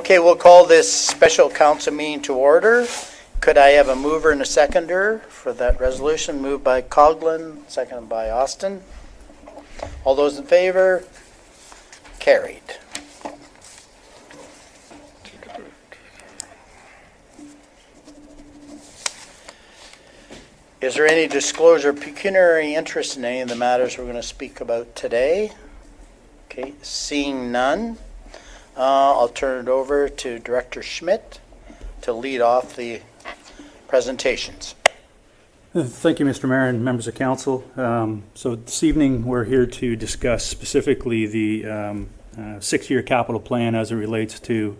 Okay, we'll call this special council meeting to order. Could I have a mover and a seconder for that resolution? Moved by Coughlin, seconded by Austin. All those in favor? Carried. Is there any disclosure of pecuniary interest in any of the matters we're going to speak about today? Okay, seeing none, I'll turn it over to Director Schmidt to lead off the presentations. Thank you, Mr. Mayor and members of council. So this evening we're here to discuss specifically the six-year capital plan as it relates to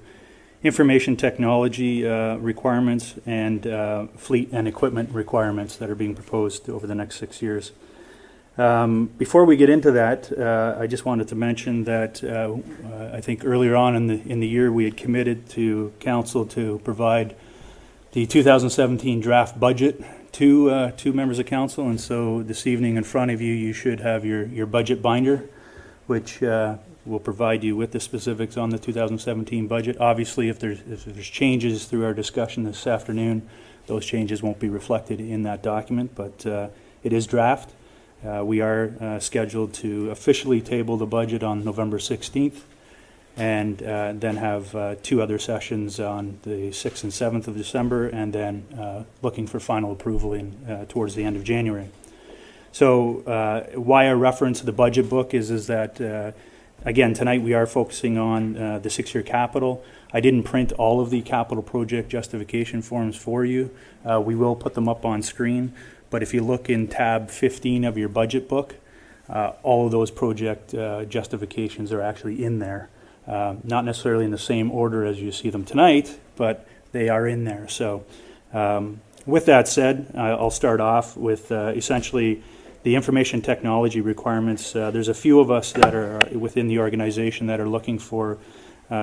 information technology requirements and fleet and equipment requirements that are being proposed over the next 6 years. Before we get into that, I just wanted to mention that I think earlier on in the year we had committed to council to provide the 2017 draft budget to members of council, and so this evening in front of you, you should have your budget binder, which will provide you with the specifics on the 2017 budget. Obviously, if there's changes through our discussion this afternoon, those changes won't be reflected in that document, but it is draft. We are scheduled to officially table the budget on November 16th, and then have two other sessions on the 6th and 7th of December, and then looking for final approval towards the end of January. So why I reference the budget book is that, again, tonight we are focusing on the six-year capital. I didn't print all of the capital project justification forms for you. We will put them up on screen, but if you look in tab 15 of your budget book, all of those project justifications are actually in there. Not necessarily in the same order as you see them tonight, but they are in there. So with that said, I'll start off with essentially the information technology requirements. There's a few of us that are within the organization that are looking for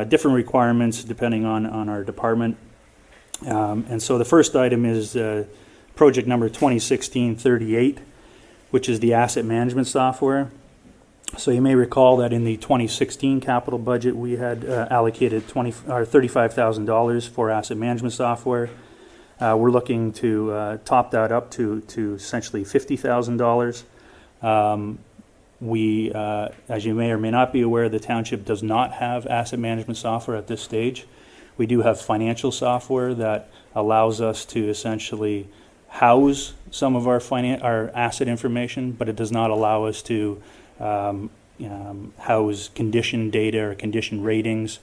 different requirements depending on our department. And so the first item is project number 2016-38, which is the asset management software. So you may recall that in the 2016 capital budget, we had allocated $35,000 for asset management software. We're looking to top that up to essentially $50,000. We, as you may or may not be aware, the township does not have asset management software at this stage. We do have financial software that allows us to essentially house some of our asset information, but it does not allow us to house condition data or condition ratings,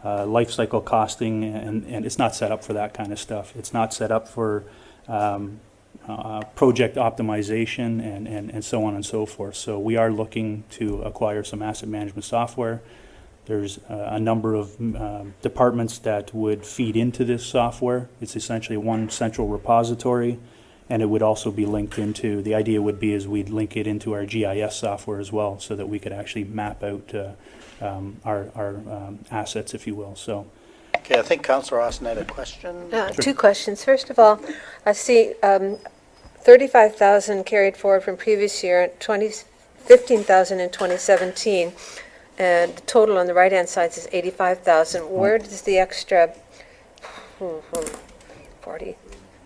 life cycle costing, and it's not set up for that kind of stuff. It's not set up for project optimization and so on and so forth. So we are looking to acquire some asset management software. There's a number of departments that would feed into this software. It's essentially one central repository, and it would also be linked into, the idea would be is we'd link it into our GIS software as well, so that we could actually map out our assets, if you will. So, Okay, I think Councillor Austin had a question. Sure. Two questions. First of all, I see 35,000 carried forward from previous year, 15,000 in 2017, and the total on the right-hand side is 85,000. Where does the extra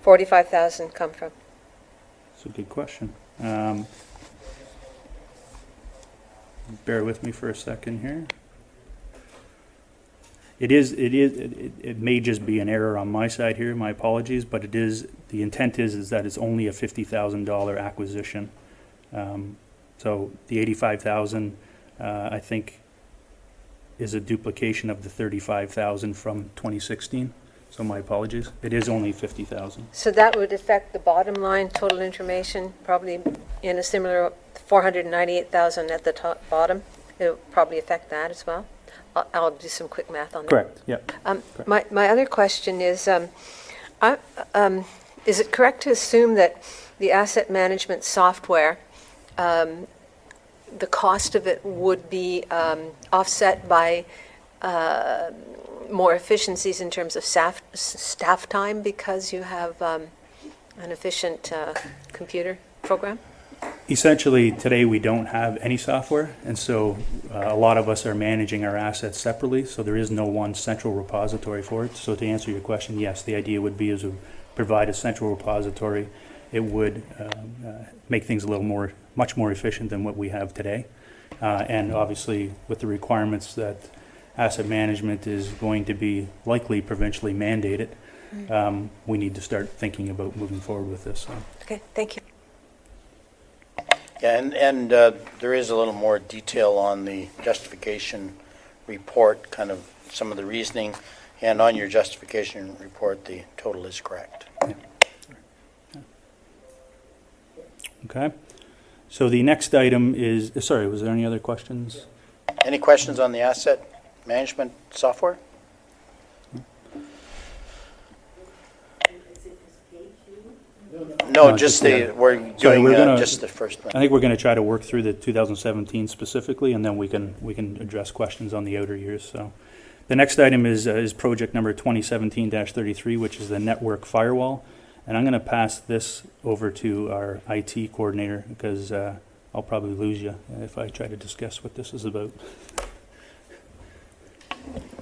45,000 come from? That's a good question. Bear with me for a second here. It may just be an error on my side here, my apologies, but it is, the intent is that it's only a $50,000 acquisition. So the 85,000, I think, is a duplication of the 35,000 from 2016. So my apologies. It is only 50,000. So that would affect the bottom line, total information, probably in a similar 498,000 at the top bottom. It would probably affect that as well. I'll do some quick math on that. Correct. Yeah. Correct. My other question is it correct to assume that the asset management software, the cost of it would be offset by more efficiencies in terms of staff time because you have an efficient computer program? Essentially, today we don't have any software, and so a lot of us are managing our assets separately, so there is no one central repository for it. So to answer your question, yes, the idea would be is to provide a central repository. It would make things a little more, much more efficient than what we have today. And obviously, with the requirements that asset management is going to be likely provincially mandated, we need to start thinking about moving forward with this. So. Okay, thank you. Yeah, and there is a little more detail on the justification report, kind of some of the reasoning, and on your justification report, the total is correct. Okay. So the next item is, sorry, was there any other questions? Any questions on the asset management software? No, No, just just we're Sorry, doing we're gonna- just the first one. I think we're going to try to work through the 2017 specifically, and then we can address questions on the outer years. So, the next item is project number 2017-33, which is the network firewall, and I'm going to pass this over to our IT coordinator because I'll probably lose you if I try to discuss what this is about.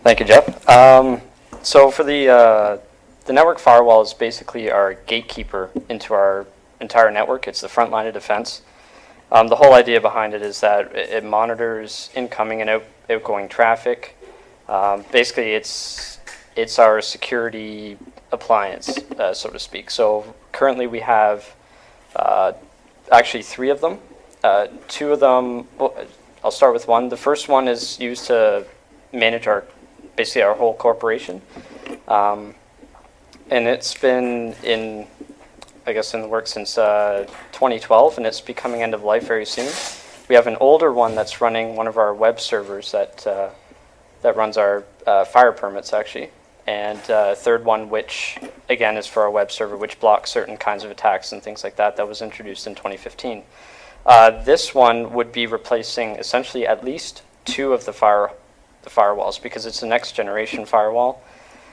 Thank you, Jeff. So for the network firewall is basically our gatekeeper into our entire network. It's the front line of defense. The whole idea behind it is that it monitors incoming and outgoing traffic. Basically, it's our security appliance, so to speak. So currently we have actually 3 of them. 2 of them, well, I'll start with one. The first one is used to manage basically our whole corporation. And it's been in the works since 2012, and it's becoming end of life very soon. We have an older one that's running one of our web servers that runs our fire permits, actually. And a third one, which, again, is for our web server, which blocks certain kinds of attacks and things like that, that was introduced in 2015. This one would be replacing essentially at least 2 of the firewalls because it's a next generation firewall.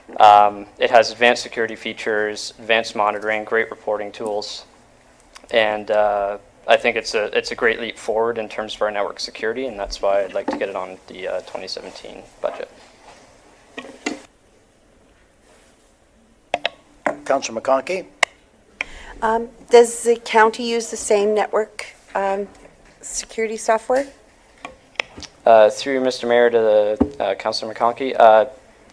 It has advanced security features, advanced monitoring, great reporting tools, and I think it's a great leap forward in terms of our network security, and that's why I'd like to get it on the 2017 budget. Councillor McConkey? Does the county use the same network security software? Through Mr. Mayor to Councillor McConkey.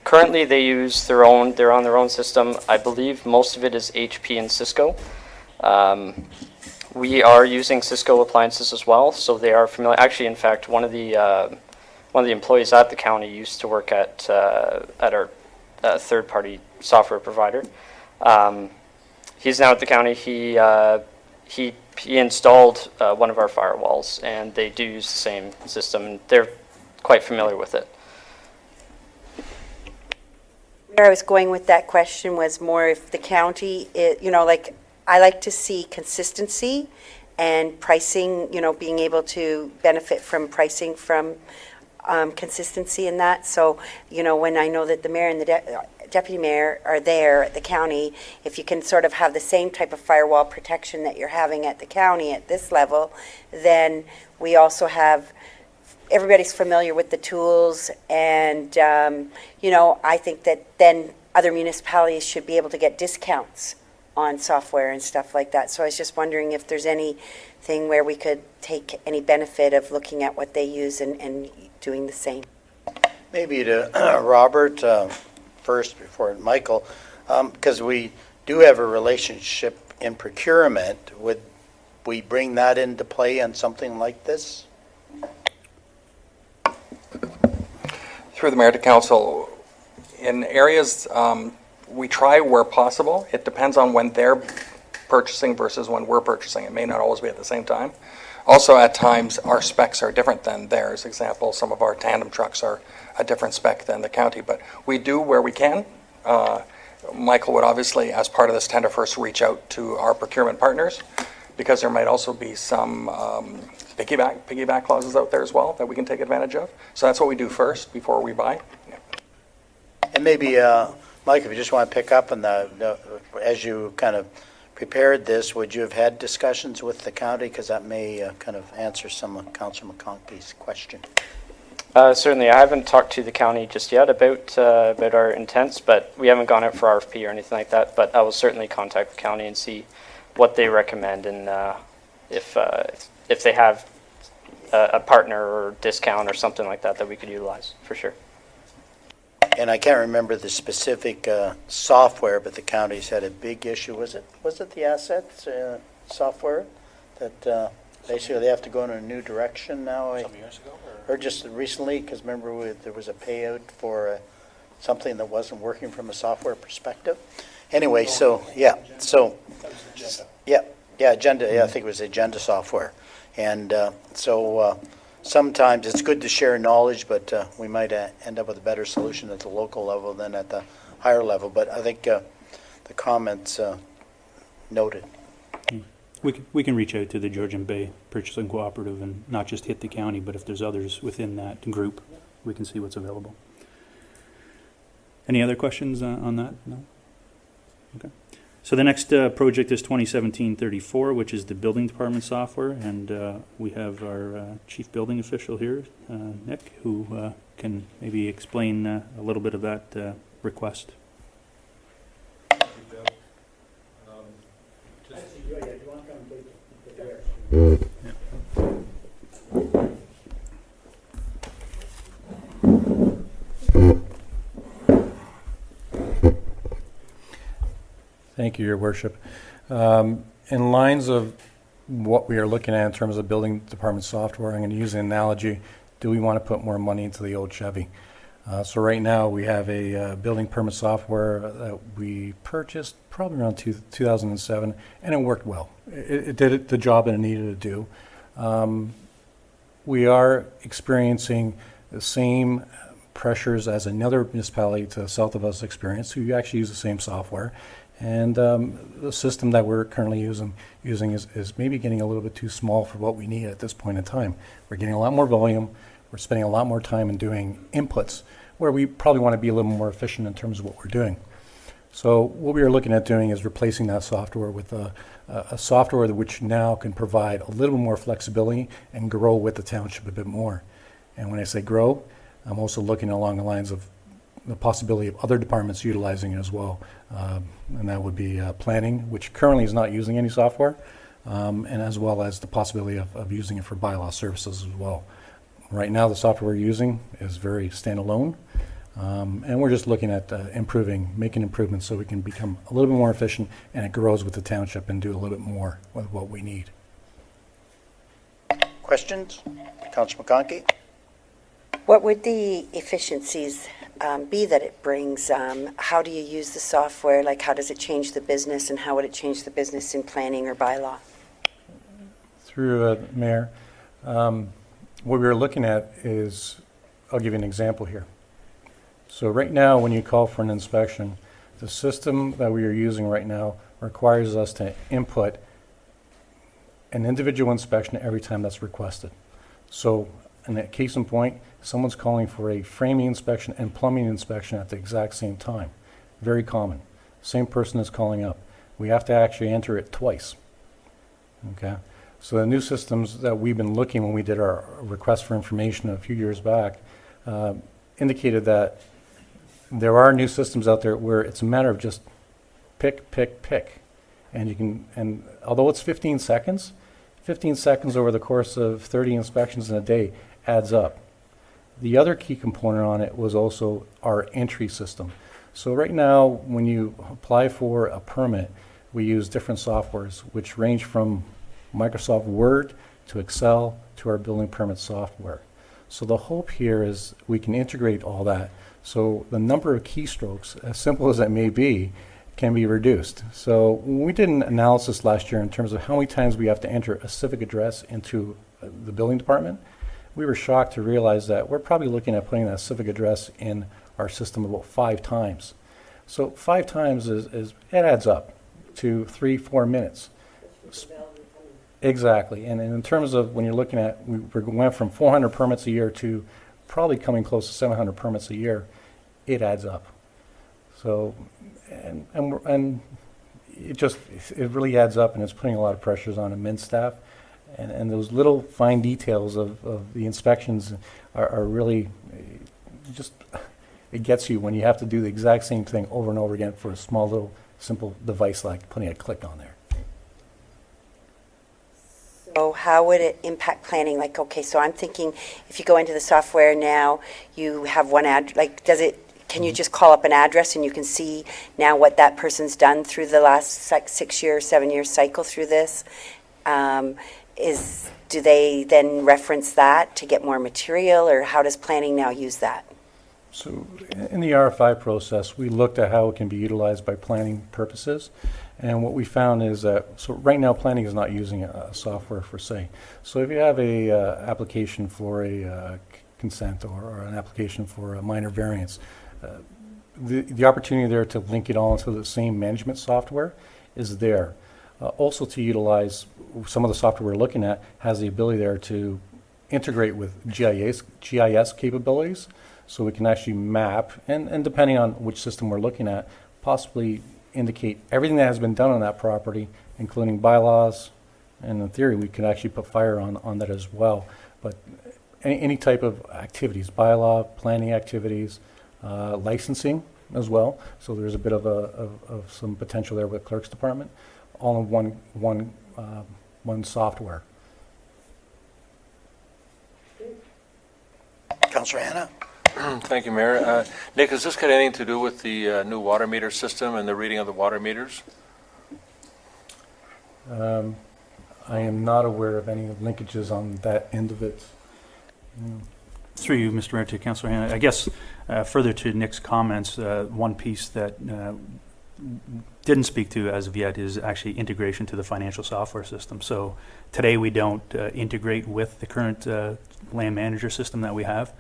Currently, they're on their own system. I believe most of it is HP and Cisco. We are using Cisco appliances as well, so they are familiar. Actually, in fact, one of the employees at the county used to work at our third-party software provider. He's now at the county. He installed one of our firewalls, and they do use the same system. They're quite familiar with it. Where I was going with that question was more if the county, I like to see consistency and pricing, being able to benefit from pricing from consistency in that. So, when I know that the mayor and the deputy mayor are there at the county, if you can sort of have the same type of firewall protection that you're having at the county at this level, then we also have everybody's familiar with the tools, and I think that then other municipalities should be able to get discounts on software and stuff like that. So I was just wondering if there's anything where we could take any benefit of looking at what they use and doing the same. Maybe to Robert first before Michael, because we do have a relationship in procurement. Would we bring that into play on something like this? Through the mayor to council, in areas we try where possible. It depends on when they're purchasing versus when we're purchasing. It may not always be at the same time. Also, at times, our specs are different than theirs. Example, some of our tandem trucks are a different spec than the county, but we do where we can. Michael would obviously, as part of this tender, first reach out to our procurement partners, because there might also be some piggyback clauses out there as well that we can take advantage of. So that's what we do first before we buy. Yeah. And maybe, Mike, if you just want to pick up on as you kind of prepared this, would you have had discussions with the county? Because that may kind of answer some of Councillor McConkey's question. Certainly, I haven't talked to the county just yet about our intents, but we haven't gone out for RFP or anything like that. But I will certainly contact the county and see what they recommend, and if they have a partner or discount or something like that that we could utilize, for sure. And I can't remember the specific software, but the county's had a big issue. Was it the assets software that basically they have to go in a new direction now? Some years ago? Or just recently, because remember there was a payout for something that wasn't working from a software perspective. Anyway, Agenda. Yeah, I think it was Agenda software, and sometimes it's good to share knowledge, but we might end up with a better solution at the local level than at the higher level. But I think the comments noted. We can reach out to the Georgian Bay Purchasing Cooperative and not just hit the county, but if there's others within that group, we can see what's available. Any other questions on that? No? Okay. So the next project is 2017-34, which is the building department software, and we have our chief building official here, Nick, who can maybe explain a little bit of that request. Thank you, Your Worship. In lines of what we are looking at in terms of building department software, I'm going to use an analogy. Do we want to put more money into the old Chevy? So right now we have a building permit software that we purchased probably around 2007, and it worked well. It did the job that it needed to do. We are experiencing the same pressures as another municipality to the south of us experience, who actually use the same software. And the system that we're currently using is maybe getting a little bit too small for what we need at this point in time. We're getting a lot more volume. We're spending a lot more time in doing inputs where we probably want to be a little more efficient in terms of what we're doing. So what we are looking at doing is replacing that software with a software which now can provide a little more flexibility and grow with the township a bit more. And when I say grow, I'm also looking along the lines of the possibility of other departments utilizing it as well. And that would be planning, which currently is not using any software, and as well as the possibility of using it for bylaw services as well. Right now, the software we're using is very standalone, and we're just looking at making improvements so we can become a little bit more efficient, and it grows with the township and do a little bit more with what we need. Questions? Councillor McConkey? What would the efficiencies be that it brings? How do you use the software? Like, how does it change the business, and how would it change the business in planning or bylaw? Through Mayor, what we're looking at is, I'll give you an example here. So right now, when you call for an inspection, the system that we are using right now requires us to input an individual inspection every time that's requested. So in that case in point, someone's calling for a framing inspection and plumbing inspection at the exact same time. Very common. Same person is calling up. We have to actually enter it twice. Okay? So the new systems that we've been looking when we did our request for information a few years back indicated that there are new systems out there where it's a matter of just pick. And you can, and although it's 15 seconds over the course of 30 inspections in a day adds up. The other key component on it was also our entry system. So right now, when you apply for a permit, we use different softwares, which range from Microsoft Word to Excel to our building permit software. So the hope here is we can integrate all that. So the number of keystrokes, as simple as that may be, can be reduced. So when we did an analysis last year in terms of how many times we have to enter a civic address into the building department, we were shocked to realize that we're probably looking at putting that civic address in our system about 5 times. So 5 times is it adds up to 3-4 minutes. Exactly. And in terms of when you're looking at, we went from 400 permits a year to probably coming close to 700 permits a year, it adds up. So, and it really adds up, and it's putting a lot of pressures on admin staff. And those little fine details of the inspections are really just, it gets you when you have to do the exact same thing over and over again for a small little simple device like putting a click on there. So how would it impact planning? Like, okay, so I'm thinking if you go into the software now, you have one like, can you just call up an address and you can see now what that person's done through the last 6 year, 7 year cycle through this? Do they then reference that to get more material, or how does planning now use that? So in the RFI process, we looked at how it can be utilized by planning purposes. And what we found is that, so right now planning is not using a software per se. So if you have a application for a consent or an application for a minor variance, the opportunity there to link it all into the same management software is there. Also to utilize some of the software we're looking at has the ability there to integrate with GIS capabilities, so we can actually map, and depending on which system we're looking at, possibly indicate everything that has been done on that property, including bylaws, and in theory, we could actually put fire on that as well. But any type of activities, bylaw, planning activities, licensing as well, so there's a bit of some potential there with clerk's department, all in one software. Councillor Hanna? Thank you, Mayor. Nick, has this got anything to do with the new water meter system and the reading of the water meters? I am not aware of any linkages on that end of it. Through you, Mr. Mayor, to Councillor Hanna. I guess further to Nick's comments, one piece that didn't speak to as of yet is actually integration to the financial software system. So today we don't integrate with the current land manager system that we have.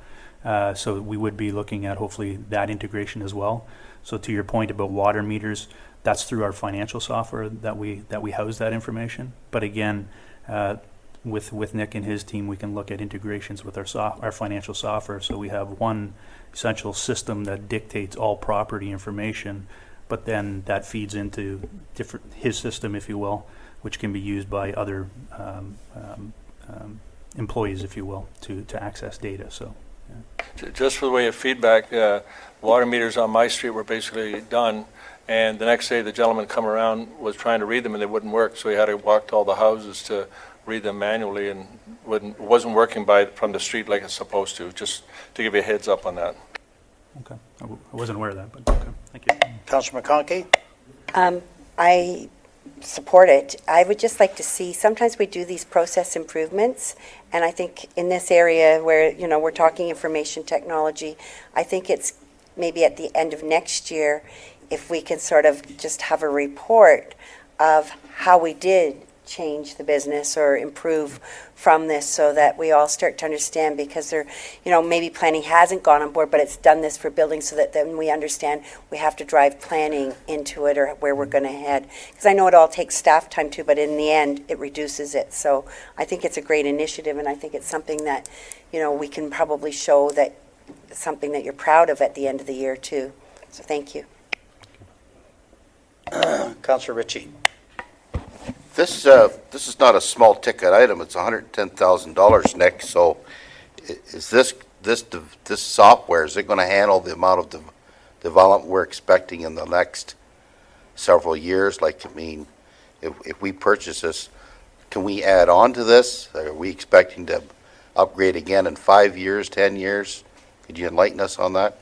So we would be looking at hopefully that integration as well. So to your point about water meters, that's through our financial software that we house that information. But again, with Nick and his team, we can look at integrations with our financial software. So we have one essential system that dictates all property information, but then that feeds into his system, if you will, which can be used by other employees, if you will, to access data. So. Just for the way of feedback, water meters on my street were basically done, and the next day the gentleman come around was trying to read them and they wouldn't work, so he had to walk to all the houses to read them manually, and wasn't working from the street like it's supposed to. Just to give you a heads up on that. Okay, I wasn't aware of that, but okay, thank you. Councillor McConkey? I support it. I would just like to see, sometimes we do these process improvements, and I think in this area where, we're talking information technology, I think it's maybe at the end of next year, if we can sort of just have a report of how we did change the business or improve from this, so that we all start to understand, because maybe planning hasn't gone on board, but it's done this for buildings, so that then we understand we have to drive planning into it, or where we're going to head. Because I know it all takes staff time too, but in the end, it reduces it. So I think it's a great initiative, and I think it's something that, we can probably show that it's something that you're proud of at the end of the year too. So thank you. Councillor Ritchie? This is not a small ticket item. It's $110,000, Nick. So, is this software, is it going to handle the amount of development we're expecting in the next several years? Like, I mean, if we purchase this, can we add on to this? Are we expecting to upgrade again in 5 years, 10 years? Could you enlighten us on that?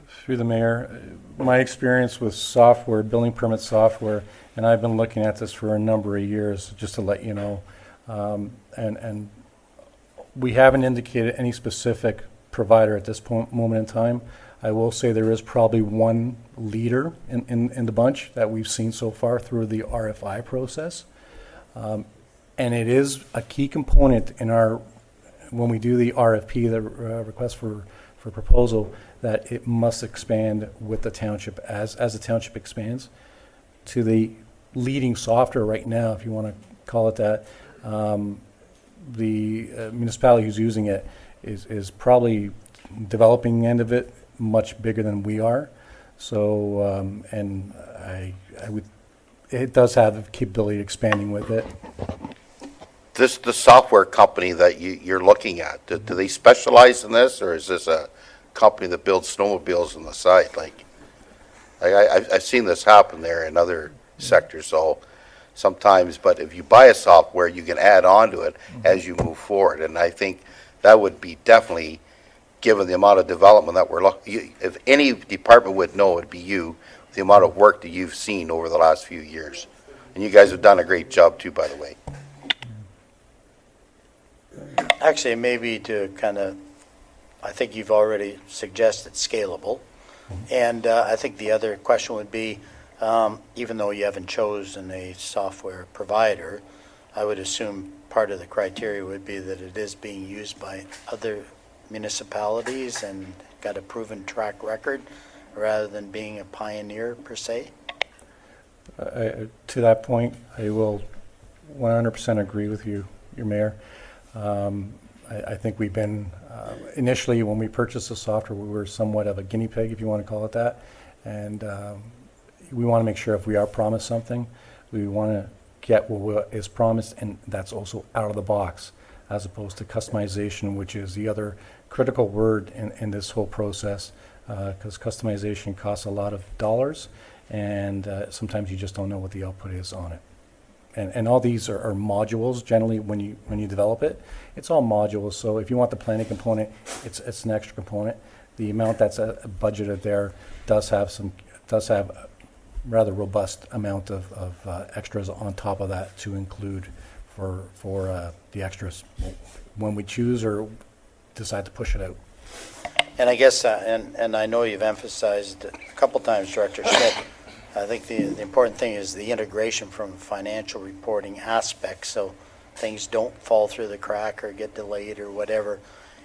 Through the mayor, my experience with software, building permit software, and I've been looking at this for a number of years, just to let you know, and we haven't indicated any specific provider at this moment in time. I will say there is probably one leader in the bunch that we've seen so far through the RFI process, and it is a key component in when we do the RFP, the request for proposal, that it must expand with the township as the township expands to the leading software right now, if you want to call it that. The municipality who's using it is probably developing the end of it much bigger than we are. So, and I would, it does have the capability of expanding with it. The software company that you're looking at, do they specialize in this, or is this a company that builds snowmobiles on the side? Like, I've seen this happen there in other sectors, so sometimes, but if you buy a software, you can add on to it as you move forward, and I think that would be definitely, given the amount of development that we're looking, if any department would know, it'd be you, the amount of work that you've seen over the last few years. And you guys have done a great job too, by the way. Actually, maybe to kind of, I think you've already suggested scalable. And I think the other question would be, even though you haven't chosen a software provider, I would assume part of the criteria would be that it is being used by other municipalities and got a proven track record rather than being a pioneer per se. To that point, I will 100% agree with you, your mayor. I think we've been, initially when we purchased the software, we were somewhat of a guinea pig, if you want to call it that. And we want to make sure if we are promised something, we want to get what is promised, and that's also out of the box, as opposed to customization, which is the other critical word in this whole process, because customization costs a lot of dollars, and sometimes you just don't know what the output is on it. And all these are modules. Generally, when you develop it, it's all modules. So if you want the planning component, it's an extra component. The amount that's budgeted there does have a rather robust amount of extras on top of that to include for the extras when we choose or decide to push it out. And I guess, and I know you've emphasized a couple times, Director Schmidt, I think the important thing is the integration from financial reporting aspects, so things don't fall through the crack or get delayed or whatever.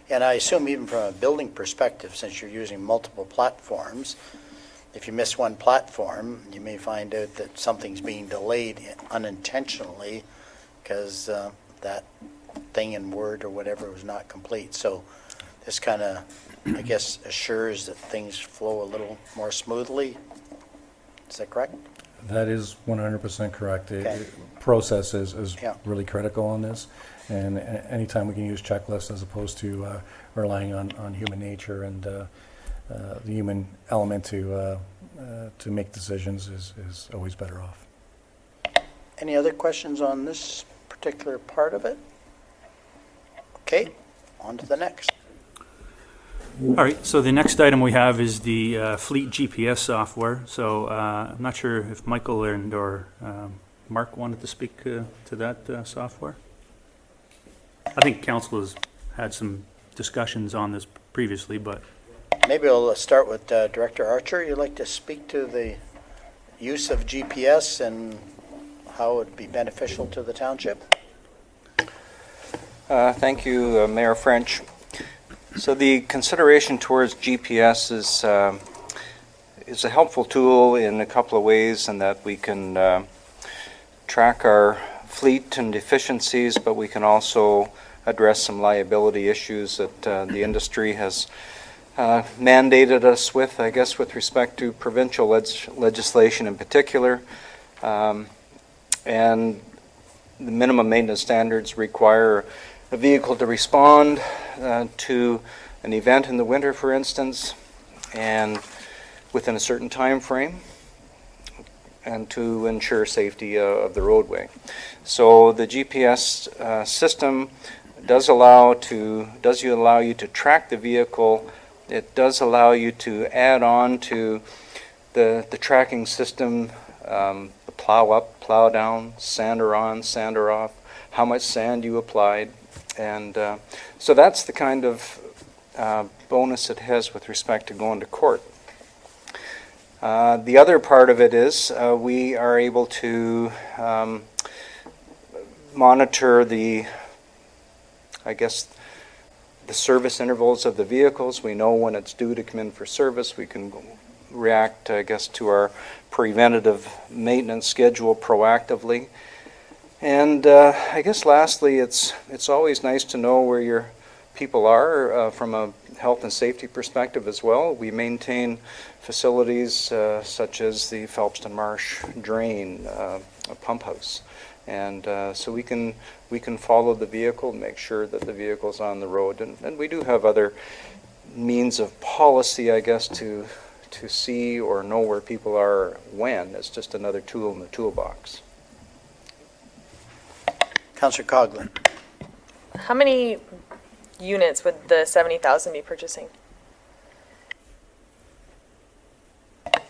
And I assume even from a building perspective, since you're using multiple platforms, if you miss one platform, you may find out that something's being delayed unintentionally because that thing in Word or whatever was not complete. So this kind of, I guess, assures that things flow a little more smoothly. Is that correct? That is 100% correct. Okay. Process is Yeah. really critical on this, and anytime we can use checklists as opposed to relying on human nature and the human element to make decisions is always better off. Any other questions on this particular part of it? Okay, on to the next. All right, so the next item we have is the fleet GPS software. So I'm not sure if Michael or Mark wanted to speak to that software. I think council has had some discussions on this previously, but Maybe we'll start with Director Archer. You'd like to speak to the use of GPS and how it would be beneficial to the township? Thank you, Mayor French. So the consideration towards GPS is a helpful tool in a couple of ways, in that we can track our fleet and efficiencies, but we can also address some liability issues that the industry has mandated us with, I guess, with respect to provincial legislation in particular. And the minimum maintenance standards require a vehicle to respond to an event in the winter, for instance, and within a certain time frame, and to ensure safety of the roadway. So the GPS system does allow you to track the vehicle. It does allow you to add on to the tracking system, the plow up, plow down, sander on, sander off, how much sand you applied. And so that's the kind of bonus it has with respect to going to court. The other part of it is we are able to monitor the service intervals of the vehicles. We know when it's due to come in for service. We can react, to our preventative maintenance schedule proactively. And lastly, it's always nice to know where your people are from a health and safety perspective as well. We maintain facilities such as the Phelpston Marsh drain, a pump house. And so we can follow the vehicle, make sure that the vehicle's on the road. And we do have other means of policy, I guess, to see or know where people are when. It's just another tool in the toolbox. Councillor Coghlan. How many units would the 70,000 be purchasing?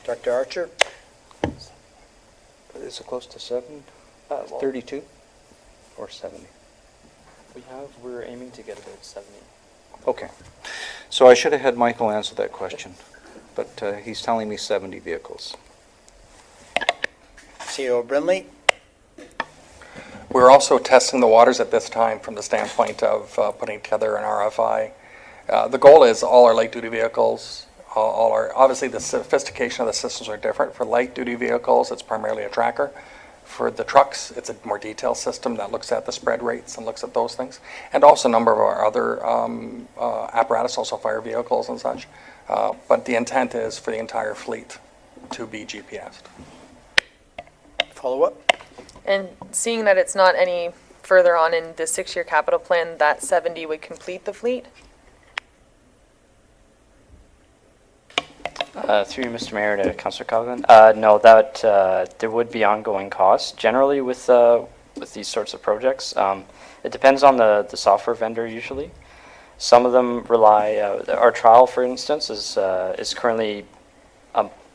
Dr. Archer? Is it close to 7? 32 or 70? We're aiming to get about 70. Okay. So I should have had Michael answer that question, but he's telling me 70 vehicles. CEO Brindley? We're also testing the waters at this time from the standpoint of putting together an RFI. The goal is all our light-duty vehicles, obviously the sophistication of the systems are different. For light-duty vehicles, it's primarily a tracker. For the trucks, it's a more detailed system that looks at the spread rates and looks at those things. And also a number of our other apparatus, also fire vehicles and such. But the intent is for the entire fleet to be GPSed. Follow up? And seeing that it's not any further on in the 6-year capital plan, that 70 would complete the fleet? Through you, Mr. Mayor, to Councillor Coghlan. No, that there would be ongoing costs generally with these sorts of projects. It depends on the software vendor usually. Some of them rely. Our trial, for instance, is currently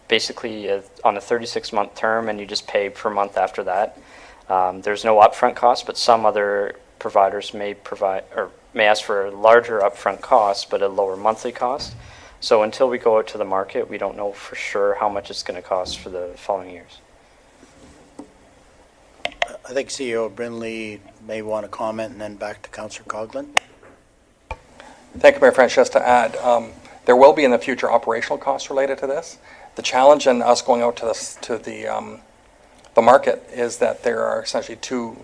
basically on a 36-month term, and you just pay per month after that. There's no upfront cost, but some other providers may provide or may ask for larger upfront costs, but a lower monthly cost. So until we go out to the market, we don't know for sure how much it's going to cost for the following years. I think CEO Brindley may want to comment, and then back to Councillor Coghlan. Thank you, Mayor French. Just to add, there will be in the future operational costs related to this. The challenge in us going out to the market is that there are essentially two,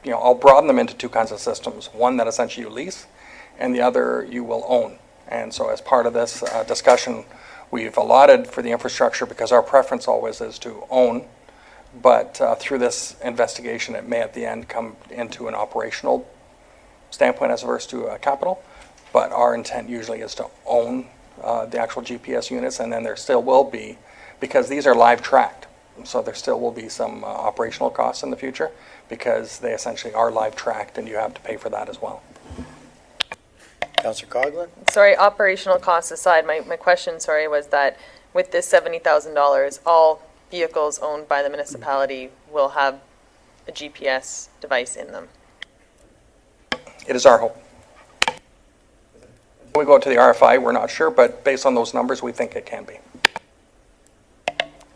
I'll broaden them into two kinds of systems. One that essentially you lease, and the other you will own. And so as part of this discussion, we've allotted for the infrastructure, because our preference always is to own, but through this investigation, it may at the end come into an operational standpoint as opposed to capital. But our intent usually is to own the actual GPS units, and then there still will be, because these are live tracked, so there still will be some operational costs in the future, because they essentially are live tracked, and you have to pay for that as well. Councillor Coghlan? Sorry, operational costs aside, my question, was that with this $70,000, all vehicles owned by the municipality will have a GPS device in them. It is our hope. When we go to the RFI, we're not sure, but based on those numbers, we think it can be.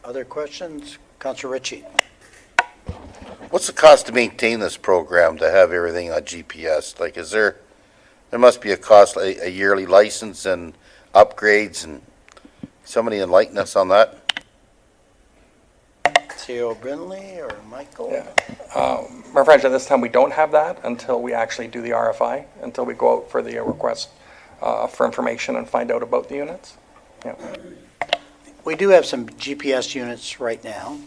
Other questions? Councillor Ritchie? What's the cost to maintain this program to have everything on GPS? Like, there must be a cost, a yearly license and upgrades, and somebody enlighten us on that? CEO Brindley or Michael? Yeah. Mayor French, at this time, we don't have that until we actually do the RFI, until we go out for the request for information and find out about the units. Yeah. We do have some GPS units right now.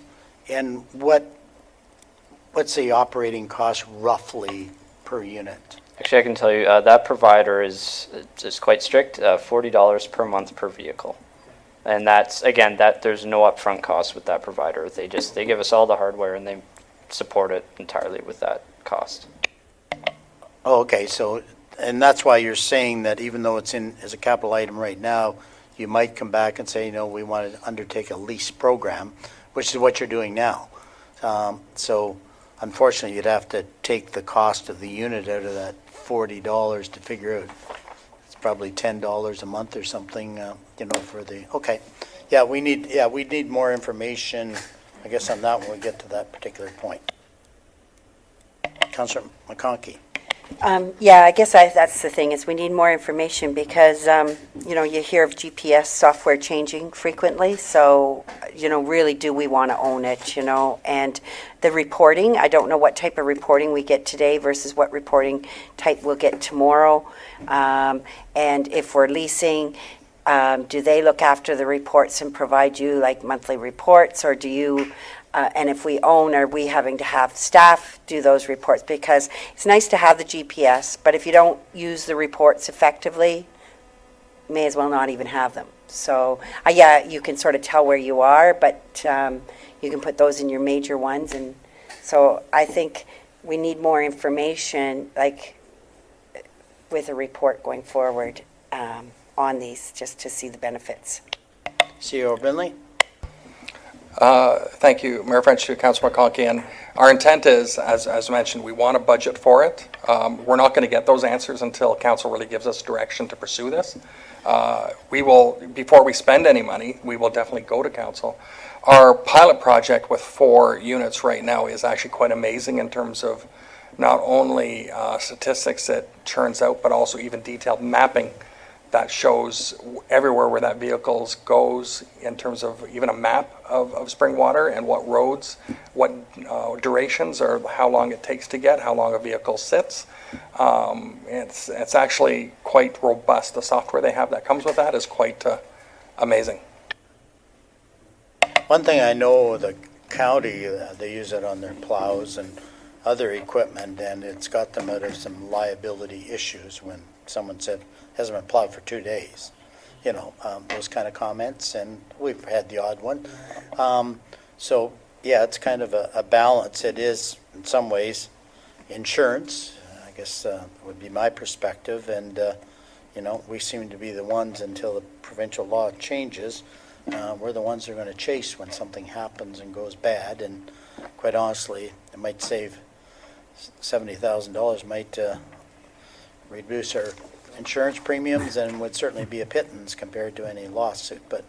And what's the operating cost roughly per unit? Actually, I can tell you that provider is quite strict, $40 per month per vehicle. And that's, again, there's no upfront cost with that provider. They give us all the hardware, and they support it entirely with that cost. Oh, okay, so, and that's why you're saying that even though it's in as a capital item right now, you might come back and say, we want to undertake a lease program, which is what you're doing now. So unfortunately, you'd have to take the cost of the unit out of that $40 to figure out. It's probably $10 a month or something, for the, okay. Yeah, we need more information, I guess, on that when we get to that particular point. Councillor McConkey. Yeah, I guess that's the thing, is we need more information because, you hear of GPS software changing frequently, so, really do we want to own it, And the reporting, I don't know what type of reporting we get today versus what reporting type we'll get tomorrow. And if we're leasing, do they look after the reports and provide you like monthly reports, or do you... and if we own, are we having to have staff do those reports? Because it's nice to have the GPS, but if you don't use the reports effectively, may as well not even have them. So, yeah, you can sort of tell where you are, but you can put those in your major ones. And so I think we need more information, like with a report going forward on these, just to see the benefits. CEO Binley? Thank you, Mayor French, to Councilor McConkey. And our intent is, as mentioned, we want a budget for it. We're not going to get those answers until council really gives us direction to pursue this. We will, before we spend any money, we will definitely go to council. Our pilot project with 4 units right now is actually quite amazing in terms of not only statistics it churns out, but also even detailed mapping that shows everywhere where that vehicle goes in terms of even a map of spring water and what roads, what durations, or how long it takes to get, how long a vehicle sits. It's actually quite robust. The software they have that comes with that is quite amazing. One thing I know, the county, they use it on their plows and other equipment, and it's got them out of some liability issues when someone said, hasn't been plowed for 2 days. Those kind of comments, and we've had the odd one. So, yeah, it's kind of a balance. It is, in some ways, insurance, I guess would be my perspective, and, we seem to be the ones, until the provincial law changes, we're the ones that are going to chase when something happens and goes bad, and quite honestly, it might save $70,000, might reduce our insurance premiums, and would certainly be a pittance compared to any lawsuit. But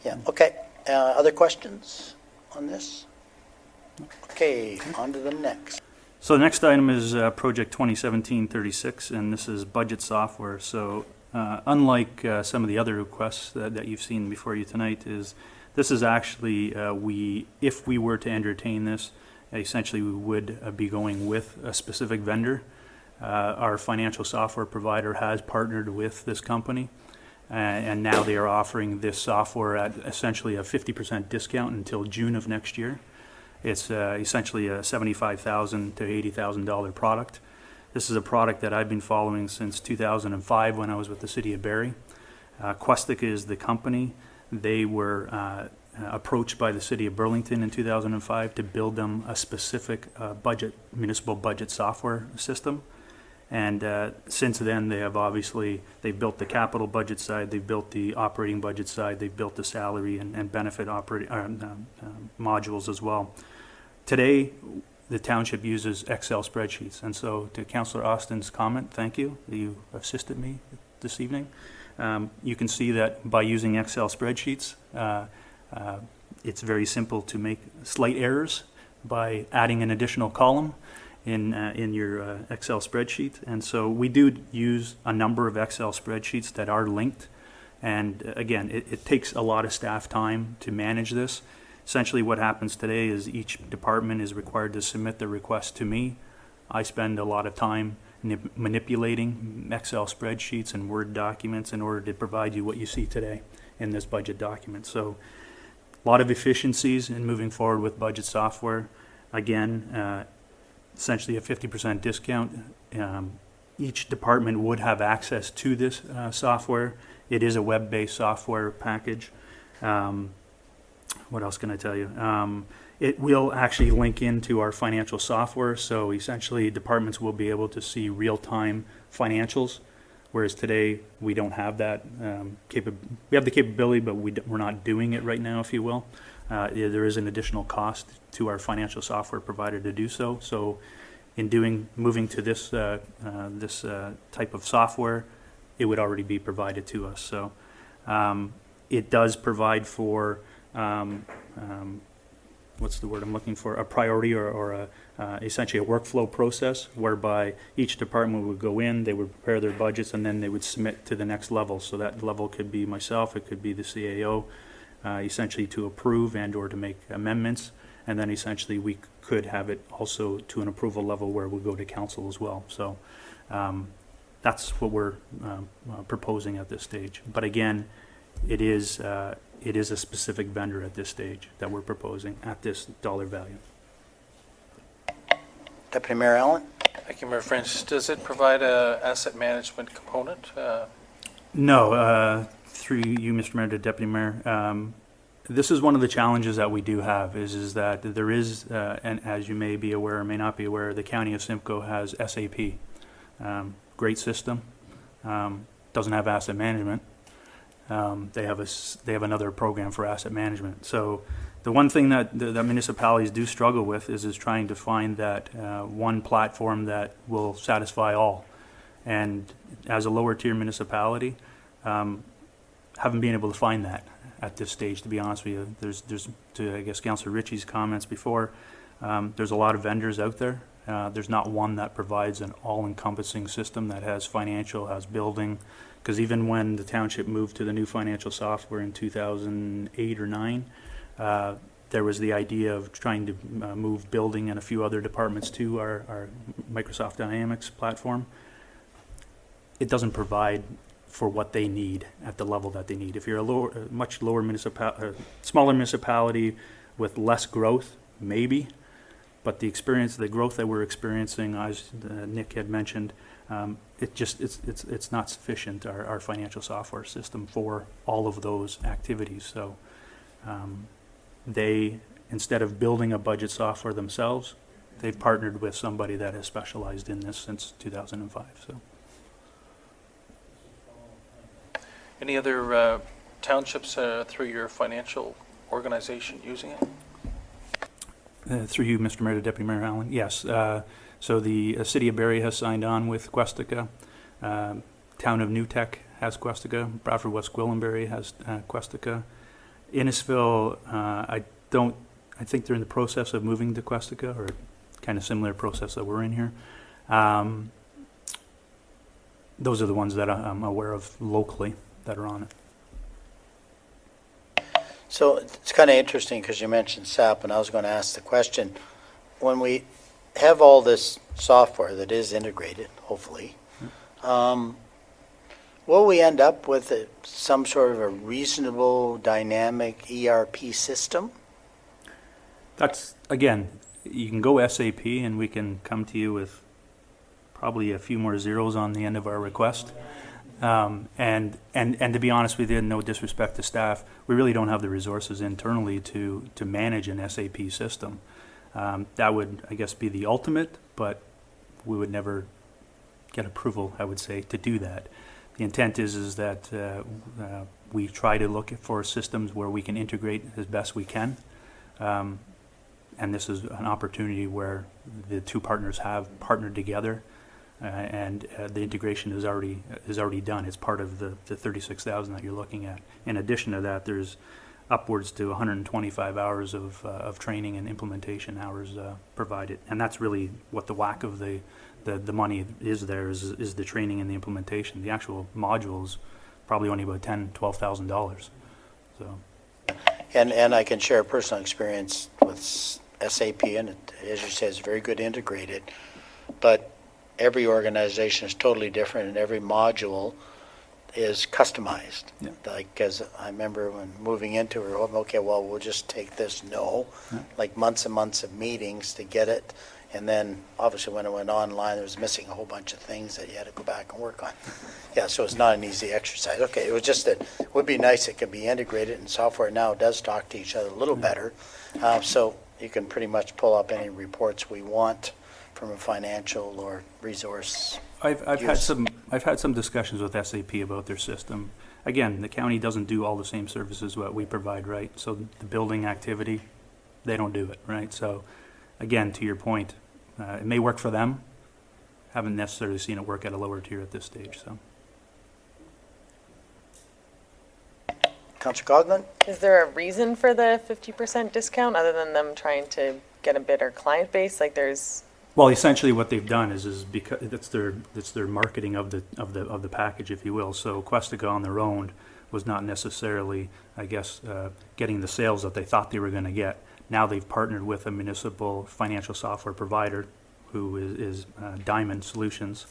yeah, okay. Other questions on this? Okay, on to the next. So the next item is Project 2017-36, and this is budget software. So unlike some of the other requests that you've seen before you tonight, this is actually, if we were to entertain this, essentially we would be going with a specific vendor. Our financial software provider has partnered with this company, and now they are offering this software at essentially a 50% discount until June of next year. It's essentially a $75,000 to $80,000 product. This is a product that I've been following since 2005 when I was with the City of Barrie. Questic is the company. They were approached by the City of Burlington in 2005 to build them a specific municipal budget software system. And since then, they've built the capital budget side, they've built the operating budget side, they've built the salary and benefit modules as well. Today, the township uses Excel spreadsheets. And so to Councillor Austin's comment, thank you, you assisted me this evening. You can see that by using Excel spreadsheets, it's very simple to make slight errors by adding an additional column in your Excel spreadsheet. And so we do use a number of Excel spreadsheets that are linked. And again, it takes a lot of staff time to manage this. Essentially what happens today is each department is required to submit the request to me. I spend a lot of time manipulating Excel spreadsheets and Word documents in order to provide you what you see today in this budget document. So a lot of efficiencies in moving forward with budget software. Again, essentially a 50% discount. Each department would have access to this software. It is a web-based software package. What else can I tell you? It will actually link into our financial software, so essentially departments will be able to see real-time financials, whereas today we don't have that. We have the capability, but we're not doing it right now, if you will. There is an additional cost to our financial software provider to do so. So in moving to this type of software, it would already be provided to us. So it does provide for what's the word I'm looking for, a priority or essentially a workflow process whereby each department would go in, they would prepare their budgets, and then they would submit to the next level. So that level could be myself, it could be the CAO, essentially to approve and or to make amendments. And then essentially we could have it also to an approval level where we go to council as well. So that's what we're proposing at this stage. But again, it is a specific vendor at this stage that we're proposing at this dollar value. Deputy Mayor Allen? Thank you, Mayor French. Does it provide a asset management component? No, through you, Mr. Mayor, to Deputy Mayor. This is one of the challenges that we do have is that there is, and as you may be aware or may not be aware, the County of Simcoe has SAP. Great system. Doesn't have asset management. They have another program for asset management. So the one thing that the municipalities do struggle with is trying to find that one platform that will satisfy all. And as a lower tier municipality, haven't been able to find that at this stage, to be honest with you. There's to, I guess, Councillor Ritchie's comments before, there's a lot of vendors out there. There's not one that provides an all-encompassing system that has financial, has building, because even when the township moved to the new financial software in 2008 or 9, there was the idea of trying to move building and a few other departments to our Microsoft Dynamics platform. It doesn't provide for what they need at the level that they need. If you're a much lower smaller municipality with less growth, maybe, but the growth that we're experiencing, as Nick had mentioned, it's not sufficient, our financial software system, for all of those activities. So they, instead of building a budget software themselves, they've partnered with somebody that has specialized in this since 2005. So. Any other townships through your financial organization using it? Through you, Mr. Mayor, to Deputy Mayor Allen. Yes. So the City of Barrie has signed on with Questica. Town of Newtek has Questica. Bradford West Gwillimbury has Questica. Innisfil, I think they're in the process of moving to Questica, or kind of similar process that we're in here. Those are the ones that I'm aware of locally that are on it. So it's kind of interesting because you mentioned SAP, and I was going to ask the question, when we have all this software that is integrated, hopefully, will we end up with some sort of a reasonable dynamic ERP system? That's, again, you can go SAP and we can come to you with probably a few more zeros on the end of our request. And to be honest with you, no disrespect to staff, we really don't have the resources internally to manage an SAP system. That would, I guess, be the ultimate, but we would never get approval, I would say, to do that. The intent is that we try to look for systems where we can integrate as best we can. And this is an opportunity where the two partners have partnered together. And the integration is already done. It's part of the 36,000 that you're looking at. In addition to that, there's upwards to 125 hours of training and implementation hours provided, and that's really what the whack of the money is. There is the training and the implementation. The actual modules probably only about $10,000-$12,000. So, and I can share a personal experience with SAP, and it, as you say, it's very good integrated, but every organization is totally different, and every module is customized. Yeah. Like, as I remember when moving into it, okay, well, we'll just take this. No, like months and months of meetings to get it, and then obviously when it went online, it was missing a whole bunch of things that you had to go back and work on. Yeah, so it's not an easy exercise. Okay, it was just that it would be nice it could be integrated, and software now does talk to each other a little better, so you can pretty much pull up any reports we want from a financial or resource. I've had some discussions with SAP about their system. Again, the county doesn't do all the same services what we provide, right? So the building activity, they don't do it, right? So again, to your point, it may work for them. Haven't necessarily seen it work at a lower tier at this stage. So. Councillor Coghlan? Is there a reason for the 50% discount other than them trying to get a better client base? Like there's, Well, essentially what they've done is because it's their marketing of the package, if you will. So Questica on their own was not necessarily, I guess, getting the sales that they thought they were going to get. Now they've partnered with a municipal financial software provider who is Diamond Solutions,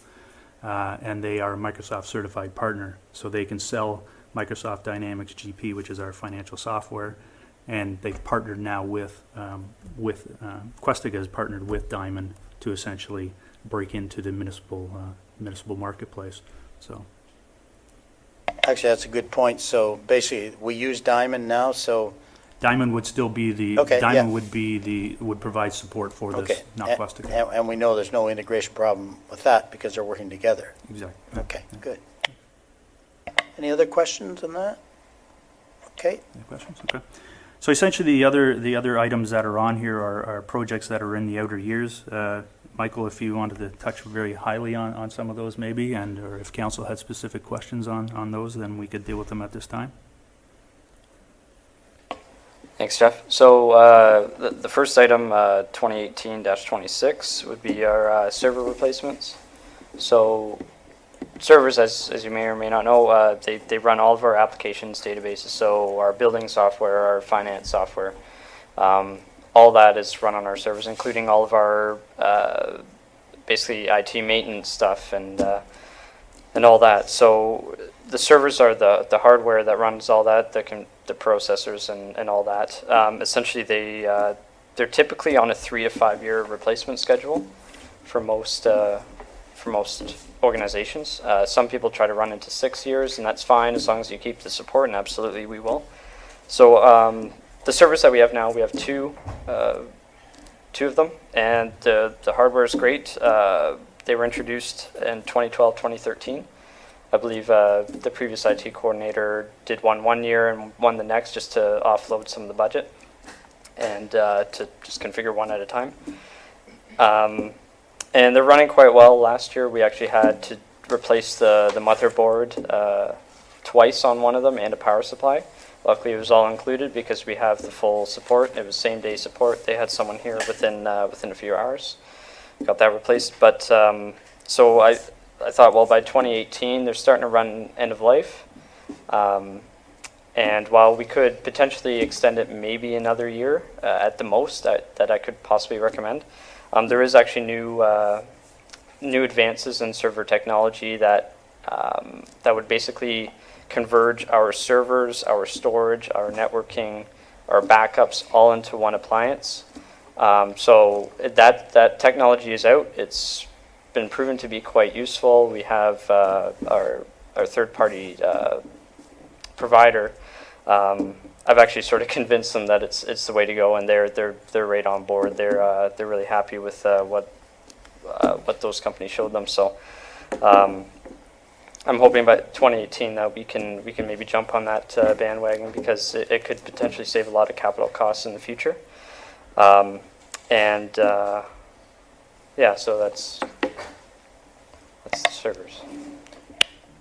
and they are a Microsoft certified partner. So they can sell Microsoft Dynamics GP, which is our financial software, and they've partnered now with Questica has partnered with Diamond to essentially break into the municipal marketplace. So Actually, that's a good point. So basically, we use Diamond now, so, Diamond would still be Okay, Diamond yeah. would provide support for this, okay. not And- Questica. And we know there's no integration problem with that because they're working together. Exactly. Okay, good. Any other questions on that? Okay, Any questions? Okay. So essentially, the other items that are on here are projects that are in the outer years. Michael, if you wanted to touch very highly on some of those maybe, or if council had specific questions on those, then we could deal with them at this time. Thanks, Jeff. So the first item, 2018-26, would be our server replacements. So servers, as you may or may not know, they run all of our applications, databases, so our building software, our finance software, all that is run on our servers, including all of our basically IT maintenance stuff and all that. So the servers are the hardware that runs all that, the processors and all that. Essentially, they're typically on a 3 to 5 year replacement schedule for most organizations. Some people try to run into 6 years, and that's fine as long as you keep the support, and absolutely we will. So the servers that we have now, we have two of them, and the hardware is great. They were introduced in 2012, 2013. I believe the previous IT coordinator did one year and one the next, just to offload some of the budget and to just configure one at a time. And they're running quite well. Last year we actually had to replace the motherboard twice on one of them and a power supply. Luckily it was all included because we have the full support. It was same day support. They had someone here within a few hours. Got that replaced. But so I thought, well, by 2018 they're starting to run end of life. And while we could potentially extend it maybe another year at the most that I could possibly recommend, there is actually new advances in server technology that would basically converge our servers, our storage, our networking, our backups all into one appliance. So that technology is out. It's been proven to be quite useful. We have our third-party provider. I've actually sort of convinced them that it's the way to go, and they're right on board. They're really happy with what those companies showed them. So I'm hoping by 2018 that we can maybe jump on that bandwagon, because it could potentially save a lot of capital costs in the future. Yeah, so that's the servers.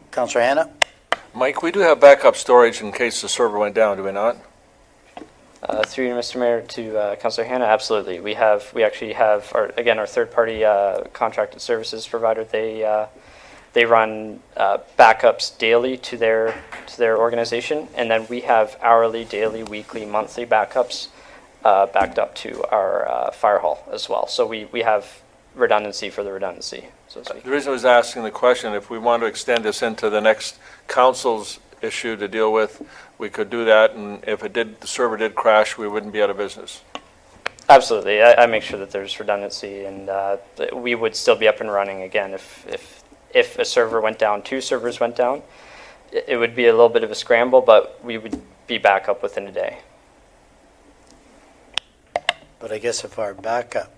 Councillor Hanna? Mike, we do have backup storage in case the server went down, do we not? Through you, Mr. Mayor, to Councillor Hanna, absolutely. We actually have our third-party contracted services provider. They run backups daily to their organization, and then we have hourly, daily, weekly, monthly backups backed up to our fire hall as well. So we have redundancy for the redundancy, so to speak. The reason I was asking the question, if we want to extend this into the next council's issue to deal with, we could do that, and if the server did crash, we wouldn't be out of business. Absolutely. I make sure that there's redundancy, and we would still be up and running again if a server went down, 2 servers went down. It would be a little bit of a scramble, but we would be back up within a day. But I guess if our backup,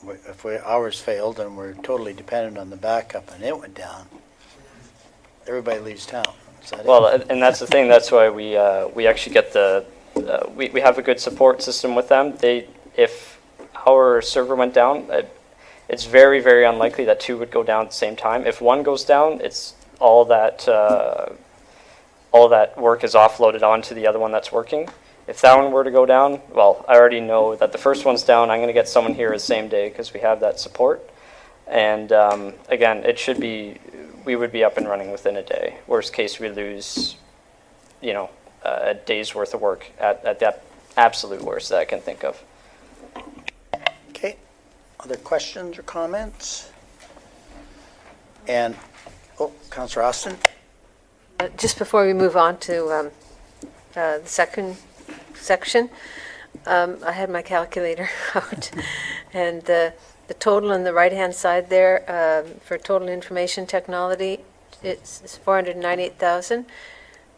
if ours failed and we're totally dependent on the backup and it went down, everybody leaves town. Is that it? Well, and that's the thing. That's why we actually get we have a good support system with them. If our server went down, it's very, very unlikely that 2 would go down at the same time. If 1 goes down, it's all that all that work is offloaded onto the other one that's working. If that one were to go down, well, I already know that the first one's down. I'm going to get someone here the same day because we have that support. And again, we would be up and running within a day. Worst case, we lose, a day's worth of work at that absolute worst that I can think of. Okay, other questions or comments? And, Councillor Austin? Just before we move on to the second section, I had my calculator out, and the total on the right-hand side there for total information technology, it's 498,000.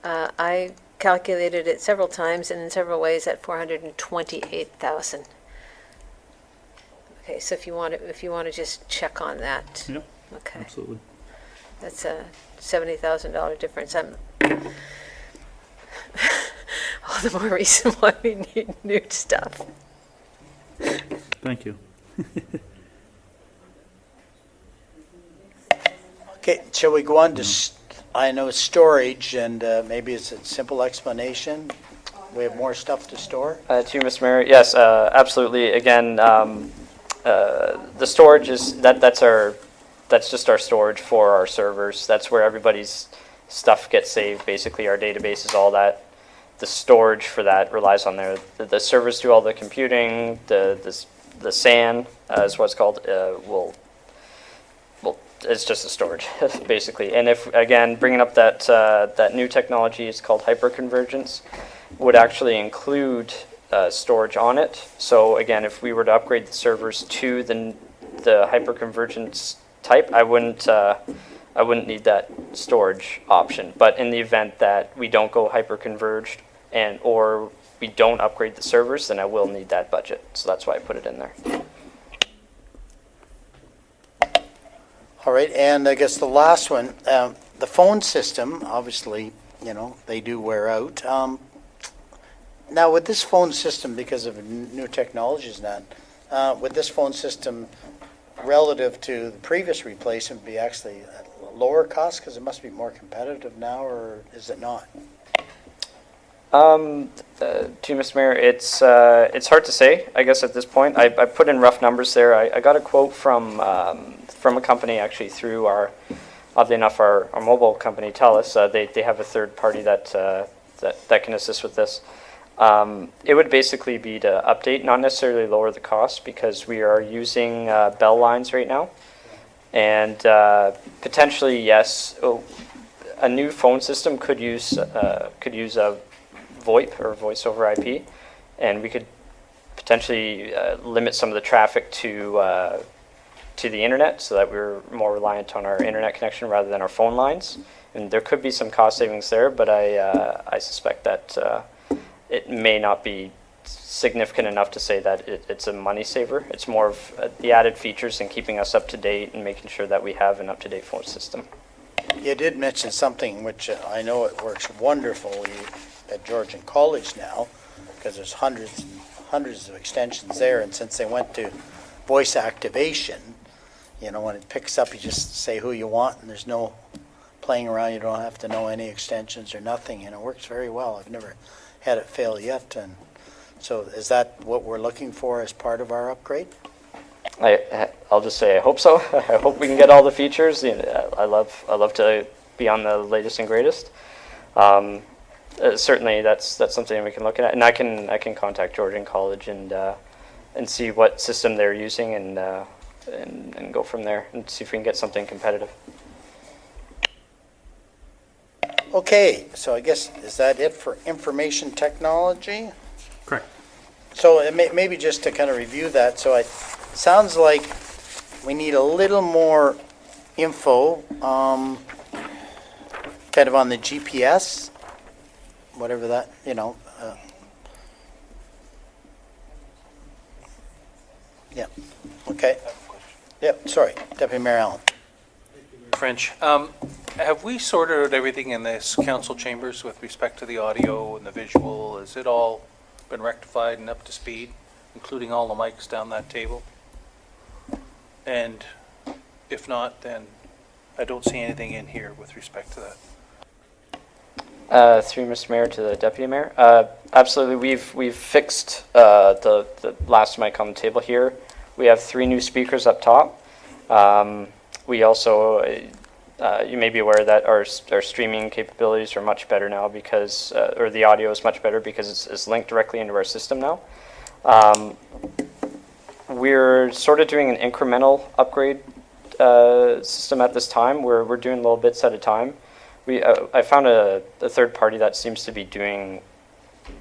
I calculated it several times and in several ways at 428,000. Okay, so if you want to just check on that. Yep, Okay, absolutely. that's a $70,000 difference. All the more reason why we need new stuff. Thank you. Okay, shall we go on to, I know storage, and maybe it's a simple explanation. We have more stuff to store? To you, Mr. Mayor, yes, absolutely. Again, the storage is, that's just our storage for our servers. That's where everybody's stuff gets saved, basically our databases, all that. The storage for that relies on there. The servers do all the computing, the SAN, is what's called, it's just a storage, basically. And if, again, bringing up that new technology, it's called hyperconvergence, would actually include storage on it. So again, if we were to upgrade the servers to the hyperconvergence type, I wouldn't need that storage option. But in the event that we don't go hyperconverged or we don't upgrade the servers, then I will need that budget. So that's why I put it in there. All right, and I guess the last one, the phone system, obviously, they do wear out. Now, with this phone system, because of new technologies and that, would this phone system, relative to the previous replacement, be actually at lower cost because it must be more competitive now, or is it not? To you, Mr. Mayor, it's hard to say, I guess, at this point. I put in rough numbers there. I got a quote from a company, actually, through oddly enough, our mobile company, TELUS. They have a third party that can assist with this. It would basically be to update, not necessarily lower the cost, because we are using Bell lines right now. And potentially, yes, a new phone system could use a VoIP or voice over IP, and we could potentially limit some of the traffic to the internet, so that we're more reliant on our internet connection rather than our phone lines. And there could be some cost savings there, but I suspect that it may not be significant enough to say that it's a money saver. It's more of the added features and keeping us up to date and making sure that we have an up-to-date phone system. You did mention something which I know it works wonderfully at Georgian College now, because there's hundreds and hundreds of extensions there, and since they went to voice activation, when it picks up, you just say who you want, and there's no playing around. You don't have to know any extensions or nothing, and it works very well. I've never had it fail yet, and so is that what we're looking for as part of our upgrade? I'll just say I hope so. I hope we can get all the features. I love to be on the latest and greatest. Certainly, that's something we can look at, and I can contact Georgian College and see what system they're using and go from there and see if we can get something competitive. Okay, so I guess, is that it for information technology? Correct. So maybe just to kind of review that, so it sounds like we need a little more info, kind of on the GPS, whatever that, yeah, okay. Yep, sorry, Deputy Mayor Allen. French. Have we sorted out everything in this council chambers with respect to the audio and the visual? Has it all been rectified and up to speed, including all the mics down that table? And if not, then I don't see anything in here with respect to that. Through Mr. Mayor to the Deputy Mayor. Absolutely, we've fixed the last mic on the table here. We have 3 new speakers up top. We also, you may be aware that our streaming capabilities are much better now because, or the audio is much better because it's linked directly into our system now. We're sort of doing an incremental upgrade system at this time. We're doing little bits at a time. I found a third party that seems to be doing,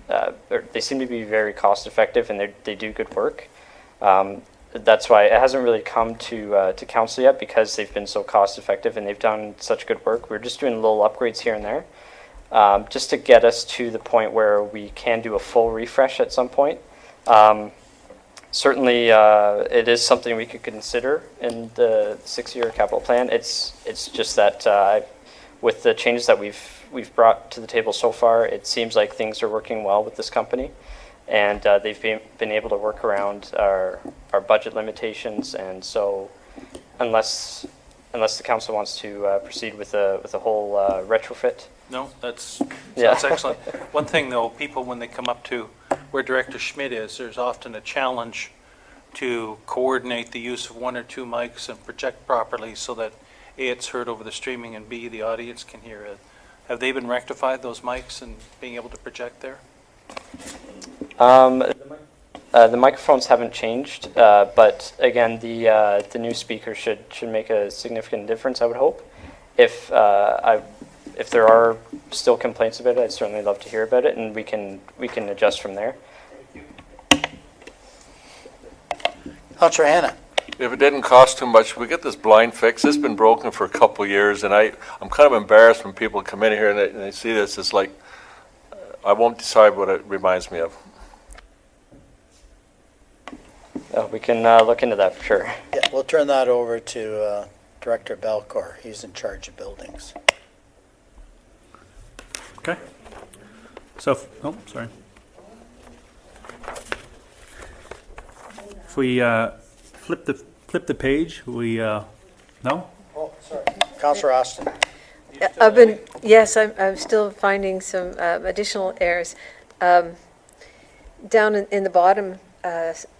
they seem to be very cost effective and they do good work. That's why it hasn't really come to council yet because they've been so cost effective and they've done such good work. We're just doing little upgrades here and there just to get us to the point where we can do a full refresh at some point. Certainly, it is something we could consider in the 6-year capital plan. It's just that with the changes that we've brought to the table so far, it seems like things are working well with this company, and they've been able to work around our budget limitations. And so, unless the council wants to proceed with a whole retrofit. No, that's Yeah. excellent. One thing, though, people, when they come up to where Director Schmidt is, there's often a challenge to coordinate the use of 1 or 2 mics and project properly so that A, it's heard over the streaming, and B, the audience can hear it. Have they been rectified, those mics, and being able to project there? The microphones haven't changed, but again, the new speaker should make a significant difference, I would hope. If there are still complaints about it, I'd certainly love to hear about it, and we can adjust from there. Councillor Hanna. If it didn't cost too much, we get this blind fix. It's been broken for a couple of years, and I'm kind of embarrassed when people come in here and they see this. It's like, I won't decide what it reminds me of. We can look into that for sure. Yeah, we'll turn that over to Director Belcourt. He's in charge of buildings. Okay. So, sorry. If we flip the page, we no. Oh, sorry. Councillor Austin. I'm still finding some additional errors. Down in the bottom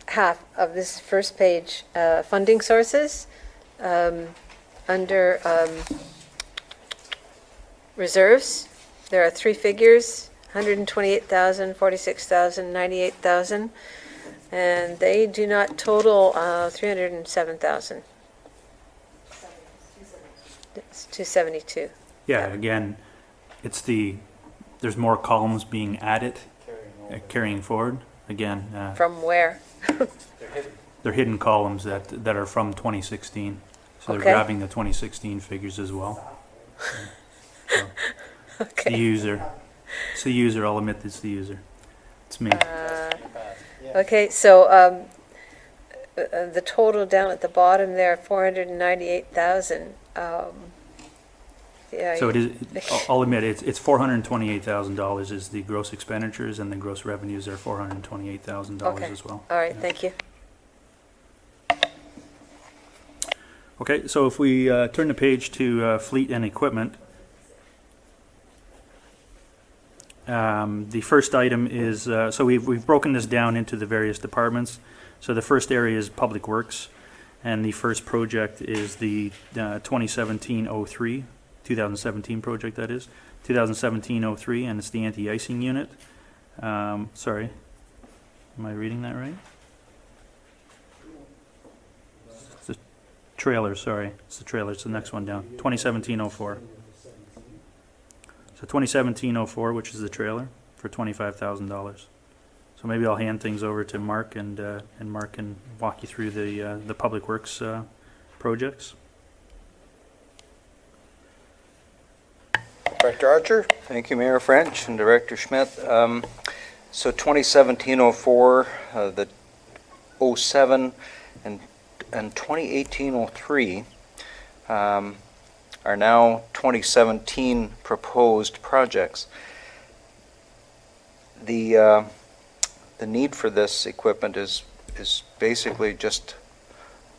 half of this first page, funding sources, under reserves, there are 3 figures, 128,000, 46,000, 98,000, and they do not total 307,000. It's 272. Yeah, again, there's more columns being added, carrying forward. Again, From where? they're hidden columns that are from 2016. So they're Okay. grabbing the 2016 figures as well. So it's the user. It's the user. I'll admit it's the user. It's me. Okay, so the total down at the bottom there, 498,000. Yeah. So it is. I'll admit it's $428,000 is the gross expenditures, and the gross revenues are $428,000 Okay. as well. All right, thank you. Okay, so if we turn the page to fleet and equipment, the first item is so we've broken this down into the various departments. So the first area is Public Works, and the first project is the 2017-03. 2017 project, that is 2017-03, and it's the anti-icing unit. Sorry, am I reading that right? It's the trailer, sorry, it's the trailer, it's the next one down, 2017-04. So 2017-04, which is the trailer, for $25,000. So maybe I'll hand things over to Mark, and Mark can walk you through the Public Works projects. Director Archer. Thank you, Mayor French and Director Schmidt. So 2017-04, the 07, and 2018-03 are now 2017 proposed projects. The need for this equipment is basically just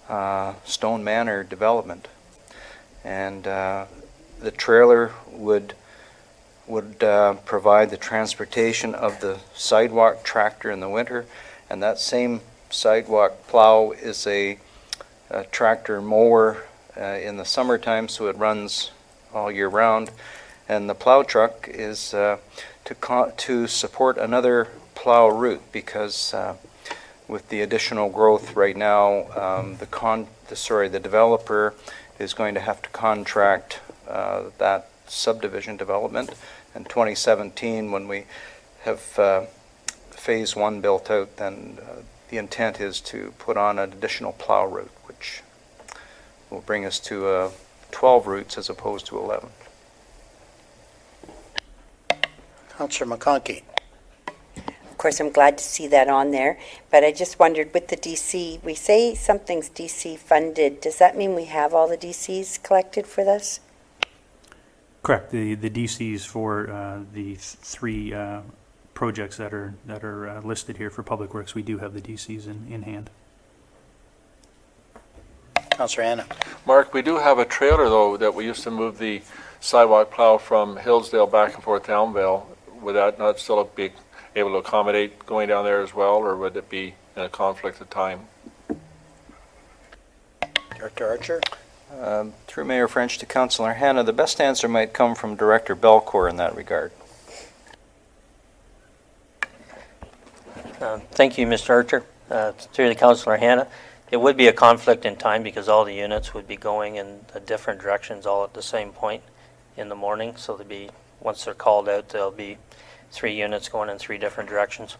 Stone Manor development, and the trailer would would provide the transportation of the sidewalk tractor in the winter, and that same sidewalk plow is a tractor mower in the summertime, so it runs all year round. And the plow truck is to support another plow route, because with the additional growth right now, the developer is going to have to contract that subdivision development. In 2017, when we have phase one built out, then the intent is to put on an additional plow route, which will bring us to 12 routes as opposed to 11. Councillor McConkey. Of course, I'm glad to see that on there, but I just wondered, with the DC, we say something's DC funded. Does that mean we have all the DCs collected for this? Correct. The DCs for the three projects that are listed here for Public Works, we do have the DCs in hand. Councillor Anna. Mark, we do have a trailer, though, that we used to move the sidewalk plow from Hillsdale back and forth to Elmvale. Would that not still be able to accommodate going down there as well, or would it be in a conflict of time? Director Archer. Through Mayor French to Councillor Hanna, the best answer might come from Director Belcourt in that regard. Thank you, Mr. Archer. Through the Councillor Hanna, it would be a conflict in time because all the units would be going in different directions all at the same point in the morning. So there'd be, once they're called out, there'll be 3 units going in 3 different directions.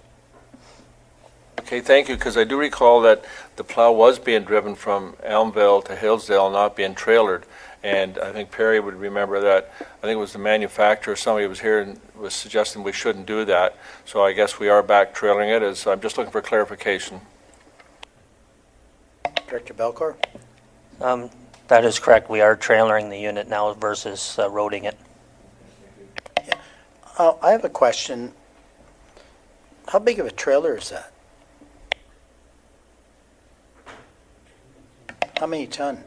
Okay, thank you, because I do recall that the plow was being driven from Elmvale to Hillsdale, not being trailered. And I think Perry would remember that. I think it was the manufacturer, somebody was here and was suggesting we shouldn't do that. So I guess we are back trailering it. I'm just looking for clarification. Director Belcourt. That is correct. We are trailering the unit now versus roading it. I have a question. How big of a trailer is that? How many ton?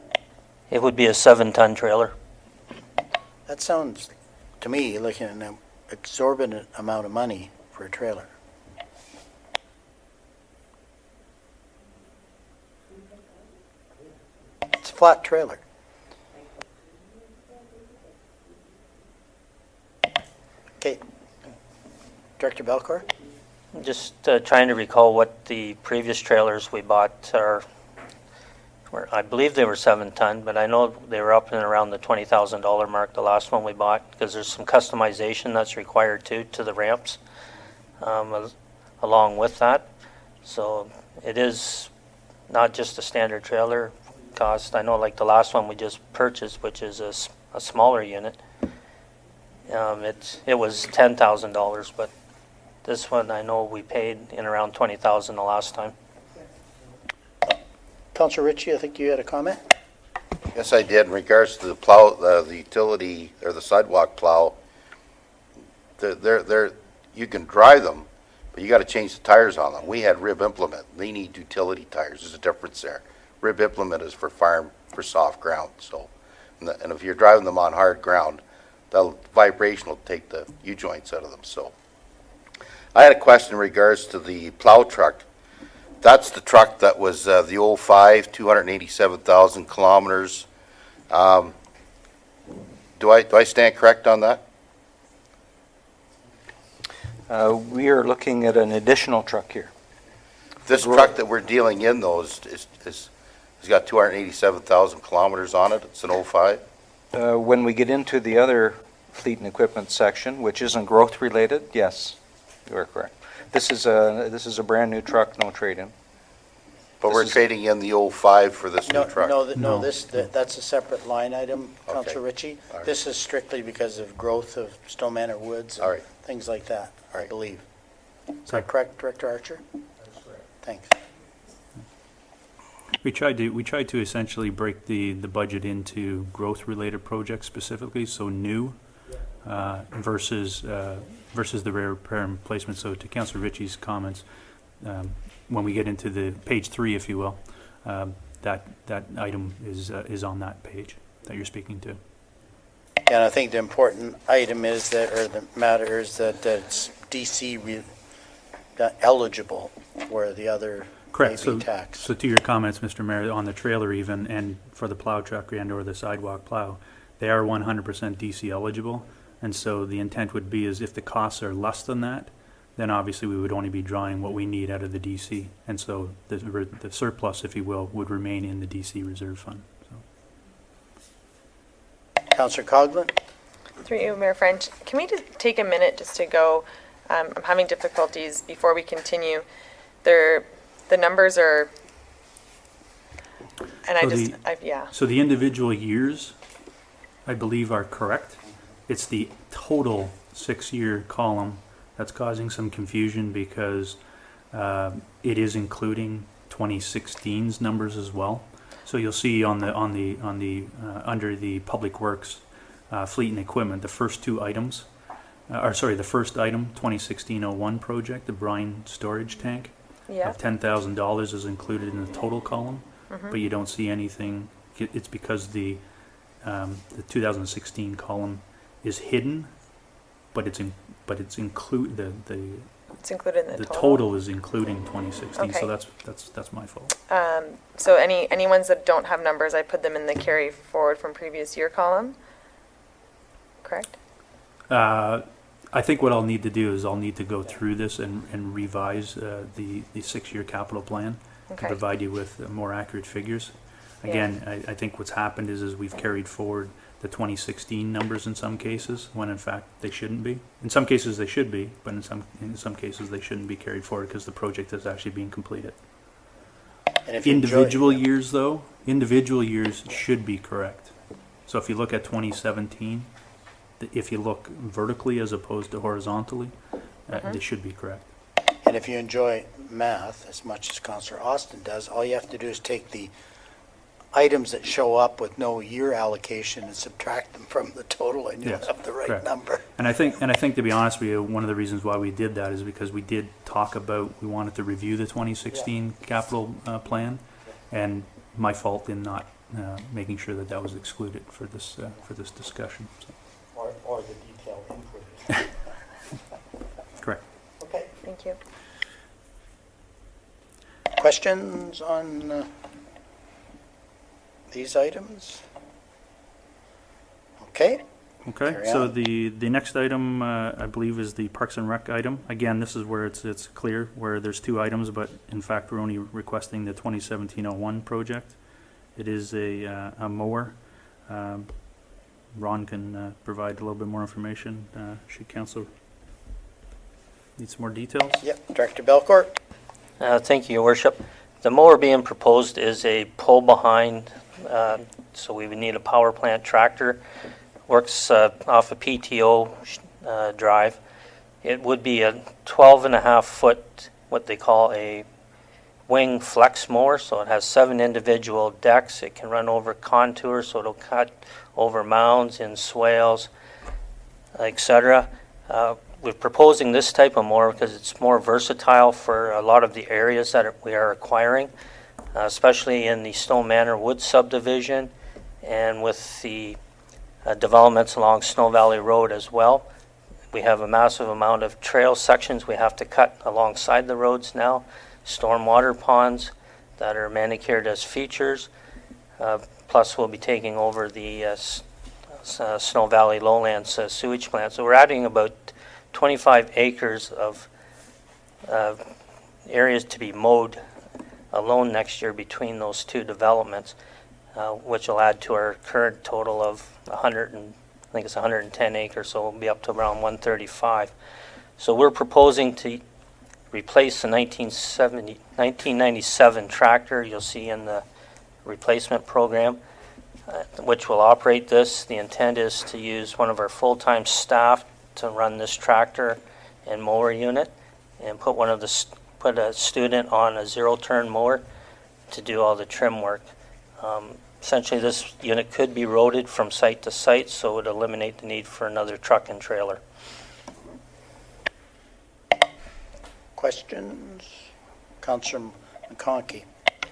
It would be a 7-ton trailer. That sounds, to me, like an exorbitant amount of money for a trailer. It's a flat trailer. Okay. Director Belcourt? Just trying to recall what the previous trailers we bought are. I believe they were 7-ton, but I know they were up and around the $20,000 mark, the last one we bought, because there's some customization that's required too to the ramps along with that. So it is not just a standard trailer cost. I know like the last one we just purchased, which is a smaller unit, it was $10,000, but this one I know we paid in around $20,000 the last time. Councillor Ritchie, I think you had a comment? Yes, I did. In regards to the plow, the utility or the sidewalk plow, you can drive them, but you got to change the tires on them. We had rib implement. They need utility tires. There's a difference there. Rib implement is for soft ground. So, and if you're driving them on hard ground, the vibration will take the U-joints out of them. So, I had a question in regards to the plow truck. That's the truck that was the 05, 287,000 kilometers. Do I stand correct on that? We are looking at an additional truck here. This truck that we're dealing in, though, has got 287,000 kilometers on it. It's an 05. When we get into the other fleet and equipment section, which isn't growth related, yes, you are correct. This is a brand new truck, no trade-in. But we're trading in the 05 for this new truck. No, that's a separate line item, Councillor Okay. Ritchie. All right. This is strictly because of growth of Stone Manor Woods All and right. things like that, All I right. believe. Is that correct, Director Archer? That's correct. Thanks. We tried to essentially break the budget into growth-related projects specifically, so new versus the repair and replacement. So to Councillor Ritchie's comments, when we get into the page 3, if you will, that item is on that page that you're speaking to. And I think the important item is that, or the matter is that it's DC eligible, where the other may Correct. be taxed. So to your comments, Mr. Mayor, on the trailer even, and for the plow truck and or the sidewalk plow, they are 100% DC eligible. And so the intent would be is if the costs are less than that, then obviously we would only be drawing what we need out of the DC. And so the surplus, if you will, would remain in the DC reserve fund. So. Councillor Coghlan? Through you, Mayor French, can we just take a minute just to go, I'm having difficulties before we continue. The numbers are, and yeah. So the individual years, I believe, are correct. It's the total 6-year column that's causing some confusion because it is including 2016's numbers as well. So you'll see on the under the Public Works fleet and equipment, the first two items, the first item, 2016-01 project, the brine storage tank of $10,000 is included in the total column, but you don't see anything. It's because the 2016 column is hidden, but it's included It's included in the total is including 2016. Okay. So that's my fault. So any ones that don't have numbers, I put them in the carry forward from previous year column, correct? I think what I'll need to do is I'll need to go through this and revise the 6-year capital plan to provide you with more accurate figures. Again, I think what's happened is we've carried forward the 2016 numbers in some cases, when in fact they shouldn't be. In some cases they should be, but in some cases they shouldn't be carried forward because the project is actually being completed. And if you Individual years, though, individual years should be correct. So if you look at 2017, if you look vertically as opposed to horizontally, they should be correct. And if you enjoy math as much as Councillor Austin does, all you have to do is take the items that show up with no year allocation and subtract them from the total, and you'll Yes, have the right correct. number. And I think to be honest with you, one of the reasons why we did that is because we did talk about, we wanted to review the 2016 capital plan, and my fault in not making sure that was excluded for this discussion. So. Or the detail included. Correct. Okay. Thank you. Questions on these items? Okay. Okay, Carry so on. the next item, I believe, is the Parks and Rec item. Again, this is where it's clear, where there's two items, but in fact, we're only requesting the 2017-01 project. It is a mower. Ron can provide a little bit more information. Should council need some more details? Yep, Director Belcourt. Thank you, Your Worship. The mower being proposed is a pull-behind, so we would need a power plant tractor. Works off a PTO drive. It would be a 12.5-foot, what they call a wing flex mower, so it has 7 individual decks. It can run over contours, so it'll cut over mounds and swales, etc. We're proposing this type of mower because it's more versatile for a lot of the areas that we are acquiring, especially in the Stone Manor Woods subdivision and with the developments along Snow Valley Road as well. We have a massive amount of trail sections we have to cut alongside the roads now, stormwater ponds that are manicured as features. Plus, we'll be taking over the Snow Valley Lowlands sewage plant. So we're adding about 25 acres of areas to be mowed alone next year between those two developments, which will add to our current total of 110 acres, so we'll be up to around 135. So we're proposing to replace the 1997 tractor you'll see in the replacement program, which will operate this. The intent is to use one of our full-time staff to run this tractor and mower unit, and put a student on a zero-turn mower to do all the trim work. Essentially, this unit could be roaded from site to site, so it would eliminate the need for another truck and trailer. Questions? Councillor McConkey.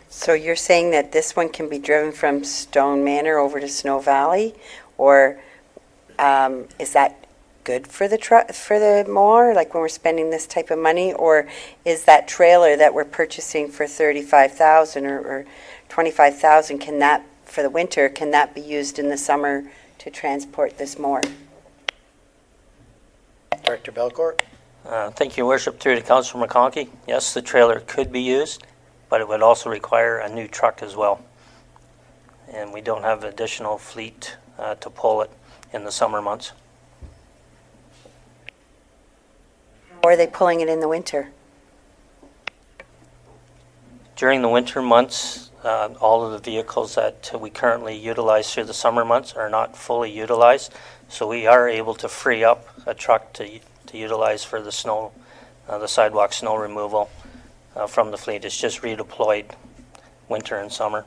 So you're saying that this one can be driven from Stone Manor over to Snow Valley, or Is that good for the for the mower, like when we're spending this type of money? Or is that trailer that we're purchasing for 35,000 or 25,000, can that, for the winter, can that be used in the summer to transport this mower? Director Belcourt? Thank you, Your Worship. Through to Councilor McConkey. Yes, the trailer could be used, but it would also require a new truck as well. And we don't have additional fleet to pull it in the summer months. Or are they pulling it in the winter? During the winter months, all of the vehicles that we currently utilize through the summer months are not fully utilized, so we are able to free up a truck to utilize for the snow, the sidewalk snow removal from the fleet. It's just redeployed winter and summer.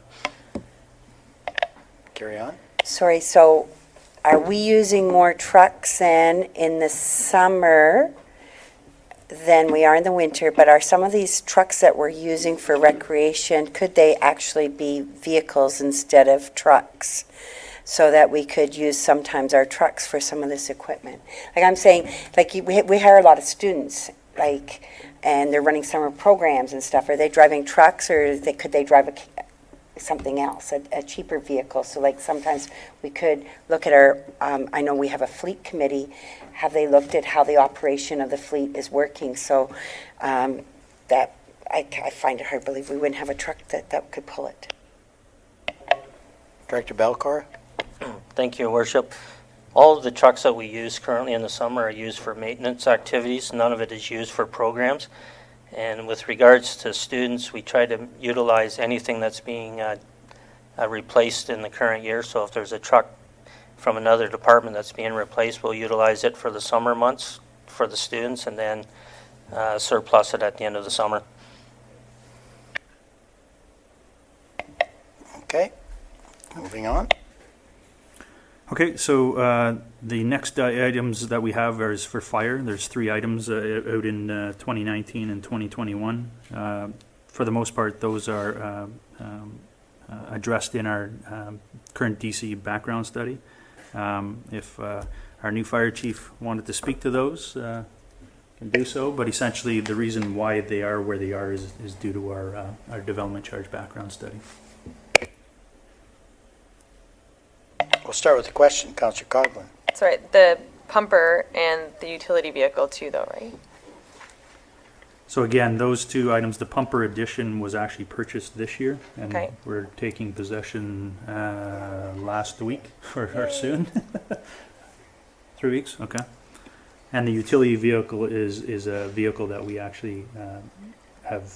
Carry on. Sorry, so are we using more trucks then in the summer than we are in the winter? But are some of these trucks that we're using for recreation, could they actually be vehicles instead of trucks? So that we could use sometimes our trucks for some of this equipment. Like I'm saying, like we hire a lot of students, like, and they're running summer programs and stuff. Are they driving trucks, or could they drive something else, a cheaper vehicle? So like sometimes we could look at our, I know we have a fleet committee. Have they looked at how the operation of the fleet is working? So that I find it hard to believe we wouldn't have a truck that could pull it. Director Belcourt? Thank you, Your Worship. All of the trucks that we use currently in the summer are used for maintenance activities. None of it is used for programs. And with regards to students, we try to utilize anything that's being replaced in the current year. So if there's a truck from another department that's being replaced, we'll utilize it for the summer months for the students, and then surplus it at the end of the summer. Okay, moving on. Okay, so the next items that we have is for fire. There's 3 items out in 2019 and 2021. For the most part, those are addressed in our current DC background study. If our new fire chief wanted to speak to those, can do so, but essentially the reason why they are where they are is due to our development charge background study. We'll start with the question, Councillor Coghlan. Sorry, the pumper and the utility vehicle too, though, right? So again, those 2 items, the pumper edition was actually purchased this year, and Okay. we're taking possession last week or soon. 3 weeks, okay. And the utility vehicle is a vehicle that we actually have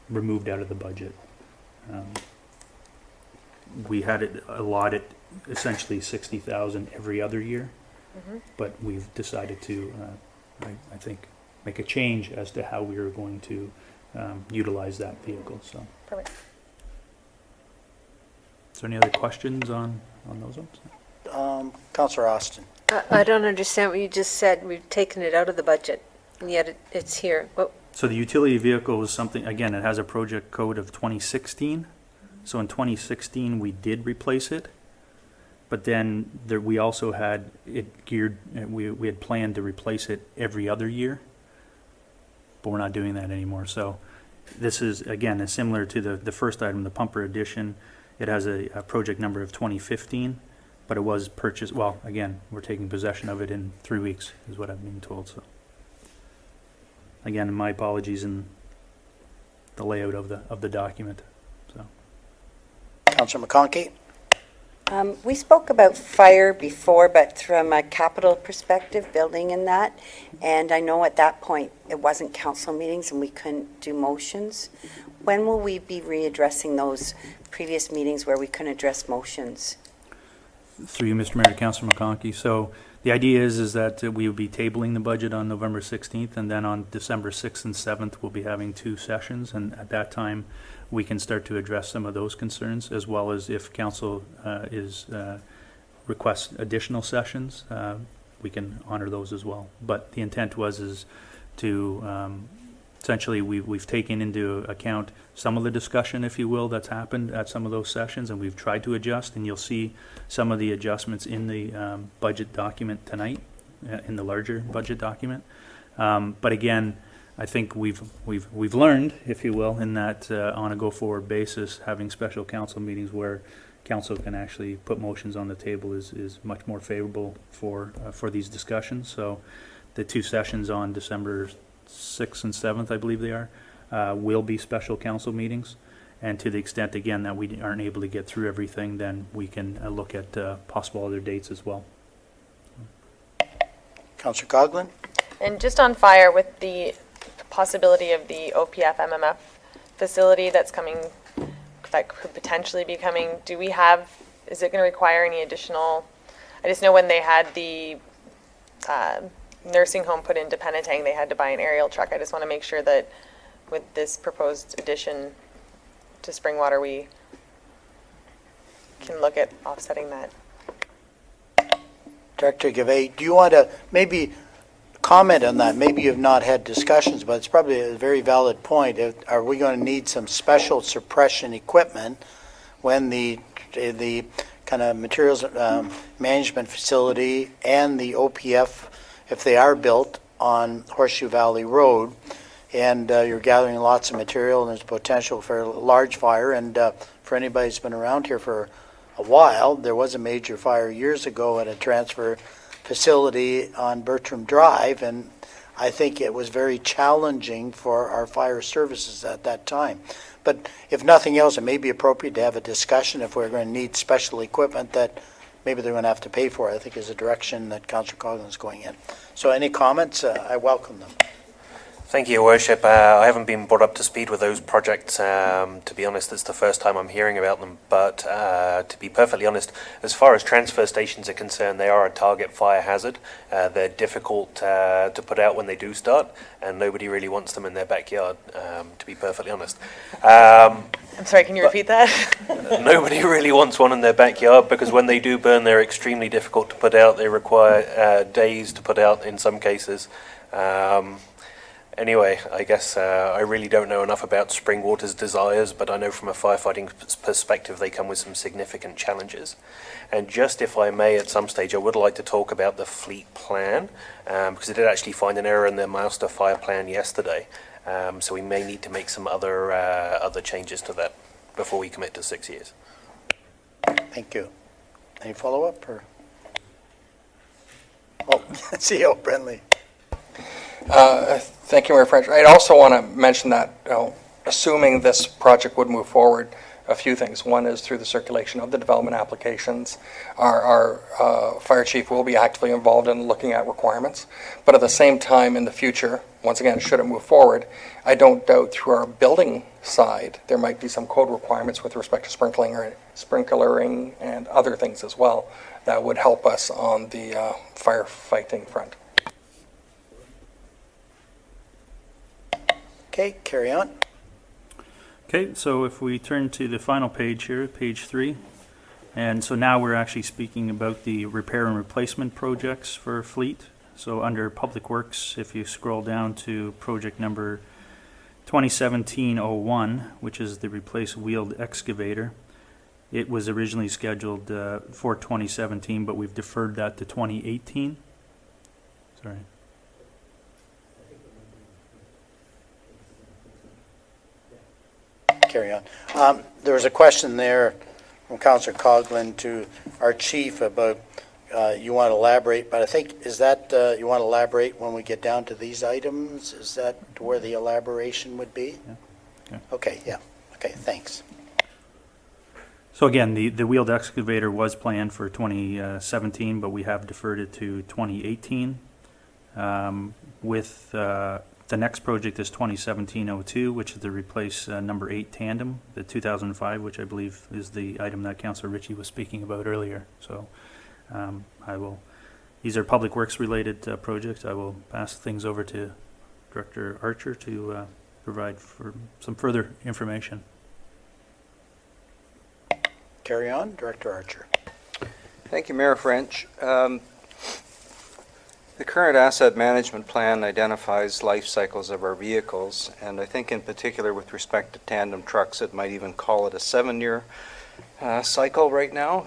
removed out of the budget. We had it allotted essentially 60,000 every other year, but we've decided to, I think, make a change as to how we are going to utilize that vehicle. So, Perfect. is there any other questions on those ones? Councillor Austin. I don't understand what you just said. We've taken it out of the budget, and yet it's here. What? So the utility vehicle was something, again, it has a project code of 2016. So in 2016, we did replace it. But then we also had it geared, we had planned to replace it every other year. But we're not doing that anymore. So this is, again, is similar to the first item, the pumper edition. It has a project number of 2015, but it was purchased, well, again, we're taking possession of it in 3 weeks, is what I've been told. So again, my apologies in the layout of the document. So. Councillor McConkey. We spoke about fire before, but from a capital perspective, building in that. And I know at that point, it wasn't council meetings and we couldn't do motions. When will we be readdressing those previous meetings where we couldn't address motions? Through you, Mr. Mayor, to Councillor McConkey. So the idea is that we will be tabling the budget on November 16th, and then on December 6th and 7th, we'll be having 2 sessions. And at that time, we can start to address some of those concerns, as well as if council requests additional sessions, we can honor those as well. But the intent is to essentially, we've taken into account some of the discussion, if you will, that's happened at some of those sessions, and we've tried to adjust, and you'll see some of the adjustments in the budget document tonight, in the larger budget document. But again, I think we've learned, if you will, in that on a go-forward basis, having special council meetings where council can actually put motions on the table is much more favorable for these discussions. So the two sessions on December 6th and 7th, I believe they are, will be special council meetings. And to the extent, again, that we aren't able to get through everything, then we can look at possible other dates as well. Councillor Coghlan? And just on fire, with the possibility of the OPF MMF facility that's coming, that could potentially be coming, is it going to require any additional, I just know when they had the nursing home put into Penetang, they had to buy an aerial truck. I just want to make sure that with this proposed addition to Springwater, we can look at offsetting that. Director Gavay, do you want to maybe comment on that? Maybe you've not had discussions, but it's probably a very valid point. Are we going to need some special suppression equipment when the kind of materials management facility and the OPF, if they are built on Horseshoe Valley Road, and you're gathering lots of material and there's potential for a large fire? And for anybody who's been around here for a while, there was a major fire years ago at a transfer facility on Bertram Drive, and I think it was very challenging for our fire services at that time. But if nothing else, it may be appropriate to have a discussion if we're going to need special equipment that maybe they're going to have to pay for, I think is a direction that Councillor Coghlan is going in. So any comments? I welcome them. Thank you, Your Worship. I haven't been brought up to speed with those projects. To be honest, it's the first time I'm hearing about them. But to be perfectly honest, as far as transfer stations are concerned, they are a target fire hazard. They're difficult to put out when they do start, and nobody really wants them in their backyard, to be perfectly honest. I'm sorry, can you repeat that? Nobody really wants one in their backyard because when they do burn, they're extremely difficult to put out. They require days to put out in some cases. Anyway, I guess I really don't know enough about Springwater's desires, but I know from a firefighting perspective they come with some significant challenges. And just if I may, at some stage, I would like to talk about the fleet plan, because I did actually find an error in the master fire plan yesterday. So we may need to make some other changes to that before we commit to 6 years. Thank you. Any follow-up? Or? Oh, CEO Brentley. Thank you, Mayor French. I'd also want to mention that, assuming this project would move forward, a few things. One is through the circulation of the development applications. Our fire chief will be actively involved in looking at requirements. But at the same time, in the future, once again, should it move forward, I don't doubt through our building side, there might be some code requirements with respect to sprinklering and other things as well that would help us on the firefighting front. Okay, carry on. Okay, so if we turn to the final page here, page 3, and so now we're actually speaking about the repair and replacement projects for fleet. So under Public Works, if you scroll down to project number 2017-01, which is the replace wheeled excavator, it was originally scheduled for 2017, but we've deferred that to 2018. Sorry. Carry on. There was a question there from Councillor Coghlan to our chief about you want to elaborate, but I think, is that you want to elaborate when we get down to these items? Is that where the elaboration would be? Yeah. Okay, yeah. Okay, thanks. So again, the wheeled excavator was planned for 2017, but we have deferred it to 2018. With the next project is 2017-02, which is the replace number 8 tandem, the 2005, which I believe is the item that Councillor Ritchie was speaking about earlier. So these are public works related projects. I will pass things over to Director Archer to provide for some further information. Carry on, Director Archer. Thank you, Mayor French. The current asset management plan identifies life cycles of our vehicles, and I think in particular with respect to tandem trucks, it might even call it a 7-year cycle right now.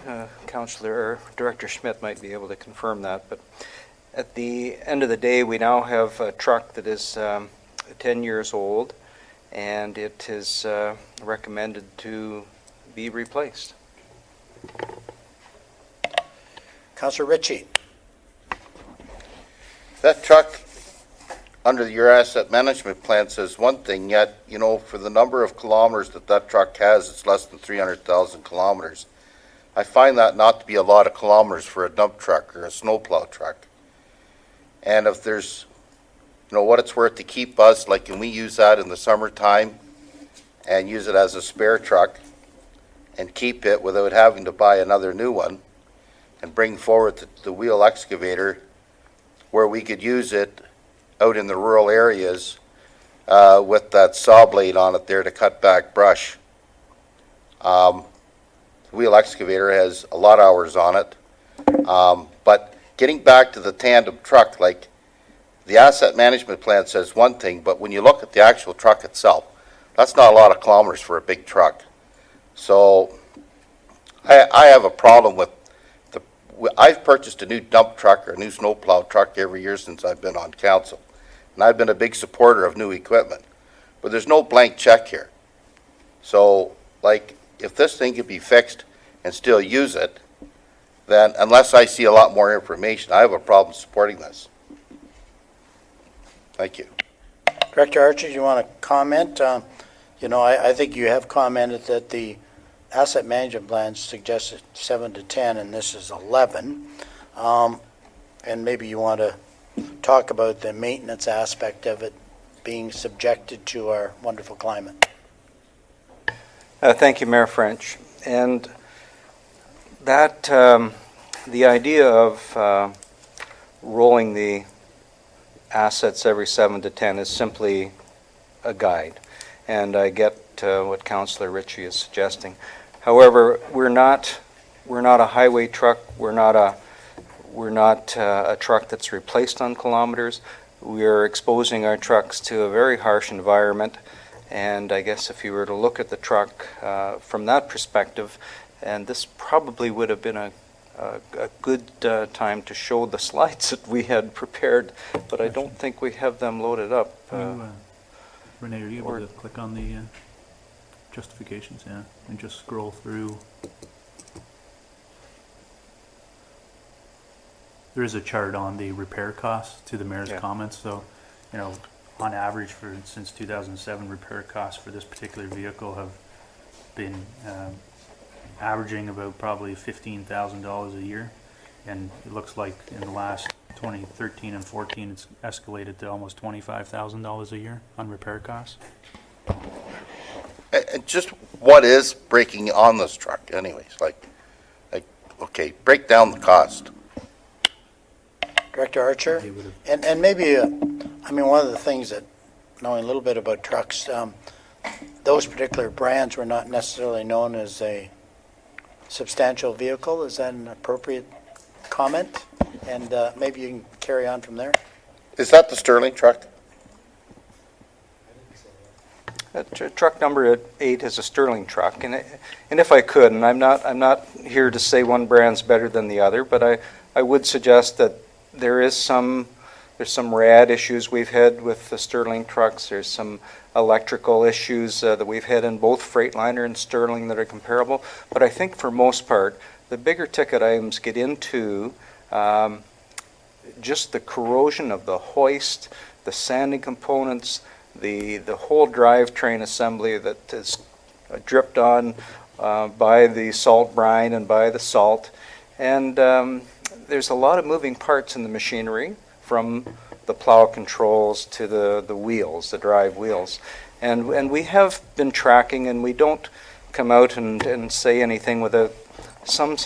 Director Schmidt might be able to confirm that, but at the end of the day, we now have a truck that is 10 years old, and it is recommended to be replaced. Councillor Ritchie. That truck, under your asset management plan, says one thing, yet, for the number of kilometers that truck has, it's less than 300,000 kilometers. I find that not to be a lot of kilometers for a dump truck or a snowplow truck. And if there's, what it's worth to keep us, like, can we use that in the summertime and use it as a spare truck and keep it without having to buy another new one, and bring forward the wheel excavator where we could use it out in the rural areas with that saw blade on it there to cut back brush. The wheel excavator has a lot of hours on it. But getting back to the tandem truck, like the asset management plan says one thing, but when you look at the actual truck itself, that's not a lot of kilometers for a big truck. So I have a problem with I've purchased a new dump truck or a new snowplow truck every year since I've been on council. And I've been a big supporter of new equipment. But there's no blank check here. So, like, if this thing could be fixed and still use it, then unless I see a lot more information, I have a problem supporting this. Thank you. Director Archer, do you want to comment? I think you have commented that the asset management plan suggested 7 to 10, and this is 11. And maybe you want to talk about the maintenance aspect of it being subjected to our wonderful climate. Thank you, Mayor French. And that the idea of rolling the assets every 7 to 10 is simply a guide. And I get what Councillor Ritchie is suggesting. However, we're not a highway truck. We're not a truck that's replaced on kilometers. We're exposing our trucks to a very harsh environment. And I guess if you were to look at the truck from that perspective, and this probably would have been a good time to show the slides that we had prepared, but I don't think we have them loaded up. Renee, are you able to click on the justifications, and just scroll through? There is a chart on the repair costs to the mayor's comments. So, on average since 2007, repair costs for this particular vehicle have been averaging about probably $15,000 a year, and it looks like in the last 2013 and 14, it's escalated to almost $25,000 a year on repair costs. And just what is breaking on this truck anyways? Like, okay, break down the cost. Director Archer? And maybe, one of the things that, knowing a little bit about trucks, those particular brands were not necessarily known as a substantial vehicle. Is that an appropriate comment? And maybe you can carry on from there. Is that the Sterling truck? Truck number 8 is a Sterling truck, and if I could, and I'm not here to say one brand's better than the other, but I would suggest that there's some rad issues we've had with the Sterling trucks. There's some electrical issues that we've had in both Freightliner and Sterling that are comparable. But I think for most part, the bigger ticket items get into just the corrosion of the hoist, the sanding components, the whole drivetrain assembly that is dripped on by the salt brine and by the salt. And there's a lot of moving parts in the machinery, from the plow controls to the wheels, the drive wheels. And we have been tracking, and we don't come out and say anything without some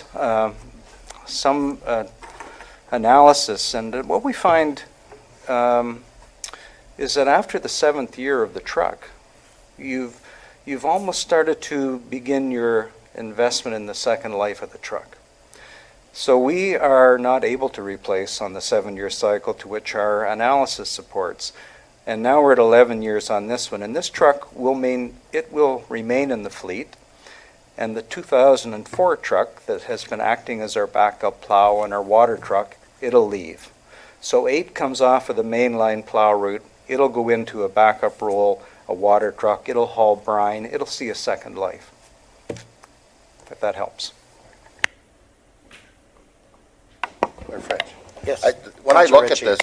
analysis. And what we find is that after the 7th year of the truck, you've almost started to begin your investment in the second life of the truck. So we are not able to replace on the 7-year cycle to which our analysis supports. And now we're at 11 years on this one. And this truck will remain in the fleet. And the 2004 truck that has been acting as our backup plow and our water truck, it'll leave. So 8 comes off of the mainline plow route. It'll go into a backup role, a water truck. It'll haul brine. It'll see a second life, if that helps. Perfect. Yes. When I Councillor look at Ritchie. this,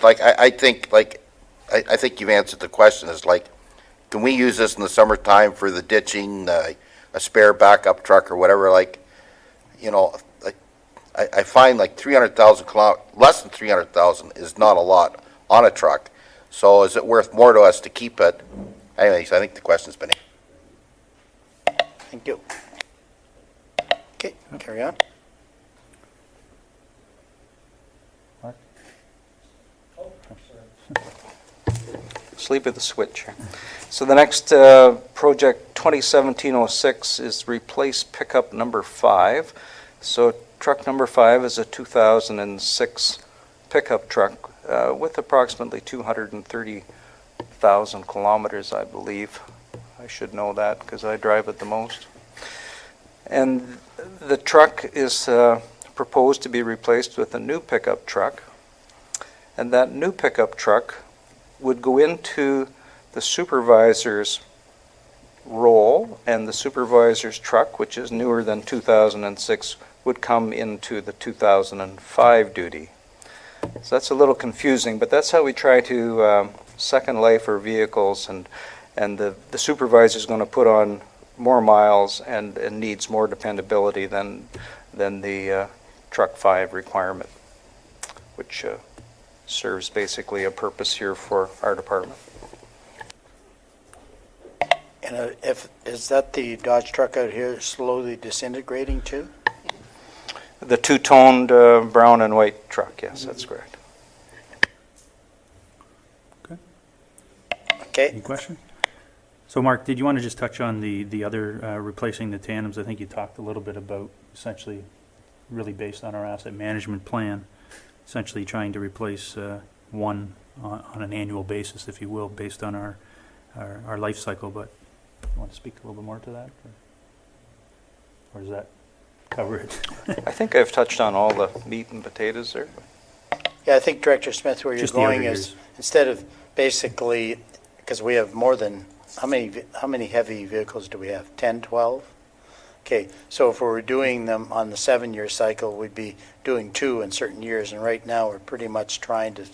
I think you've answered the question, is like, can we use this in the summertime for the ditching, a spare backup truck or whatever, like, I find like 300,000 less than 300,000 is not a lot on a truck. So is it worth more to us to keep it? Anyways, I think the question's been answered. Thank you. Okay, carry on. Sleep at the switch here. So the next project, 2017-06, is replace pickup number 5. So truck number 5 is a 2006 pickup truck with approximately 230,000 kilometers, I believe. I should know that because I drive it the most. And the truck is proposed to be replaced with a new pickup truck. And that new pickup truck would go into the supervisor's role, and the supervisor's truck, which is newer than 2006, would come into the 2005 duty. So that's a little confusing, but that's how we try to second life our vehicles, and the supervisor's going to put on more miles and needs more dependability than the truck 5 requirement, which serves basically a purpose here for our department. And is that the Dodge truck out here slowly disintegrating too? The two-toned brown and white truck, yes, that's correct. Okay. Any question? So Mark, did you want to just touch on the other replacing the tandems? I think you talked a little bit about essentially really based on our asset management plan, essentially trying to replace one on an annual basis, if you will, based on our life cycle. But you want to speak a little bit more to that? Or does that cover it? I think I've touched on all the meat and potatoes there. Yeah, I think Director Smith, where you're Just the other going is, years. instead of basically, because we have more than, how many heavy vehicles do we have? 10, 12? Okay, so if we were doing them on the 7-year cycle, we'd be doing 2 in certain years, and right now we're pretty much trying to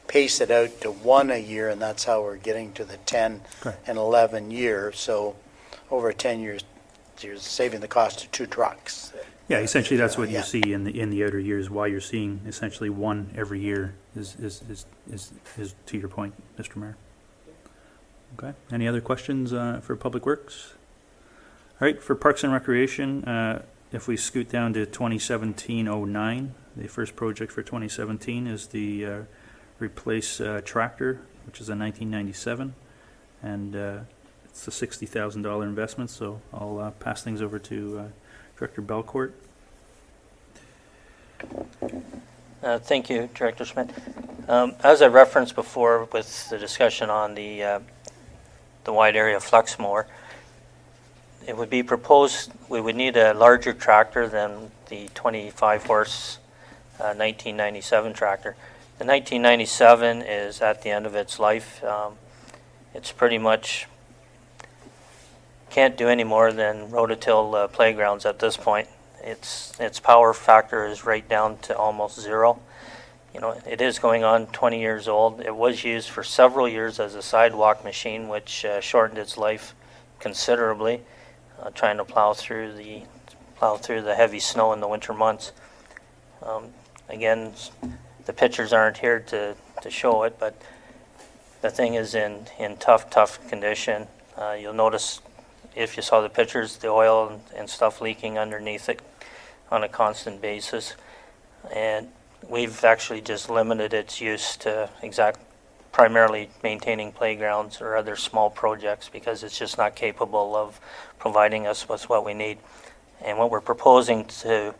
pace it out to 1 a year, and that's how we're getting to the 10 Correct. and 11 year. So over 10 years, you're saving the cost of 2 trucks. Yeah, essentially that's what Yeah. you see in the outer years. Why you're seeing essentially 1 every year is to your point, Mr. Mayor. Okay. Any other questions for Public Works? All right, for Parks and Recreation, if we scoot down to 2017-09, the first project for 2017 is the replace tractor, which is a 1997, and it's a $60,000 investment. So I'll pass things over to Director Belcourt. Thank you, Director Schmidt. As I referenced before with the discussion on the wide area flux mower, it would be proposed we would need a larger tractor than the 25-horse 1997 tractor. The 1997 is at the end of its life. It's pretty much can't do any more than rototill playgrounds at this point. Its power factor is right down to almost 0. You know, it is going on 20 years old. It was used for several years as a sidewalk machine, which shortened its life considerably, trying to plow through the heavy snow in the winter months. Again, the pictures aren't here to show it, but the thing is in tough condition. You'll notice if you saw the pictures, the oil and stuff leaking underneath it on a constant basis. And we've actually just limited its use to primarily maintaining playgrounds or other small projects because it's just not capable of providing us with what we need. And what we're proposing to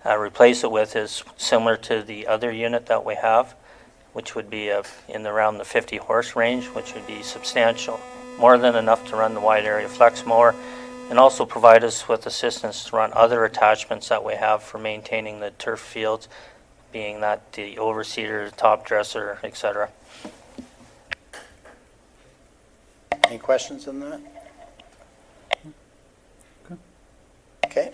replace it with is similar to the other unit that we have, which would be in around the 50 horse range, which would be substantial, more than enough to run the wide area flex mower, and also provide us with assistance to run other attachments that we have for maintaining the turf fields, being that the overseeder, top dresser, etc. Any questions on that? Okay.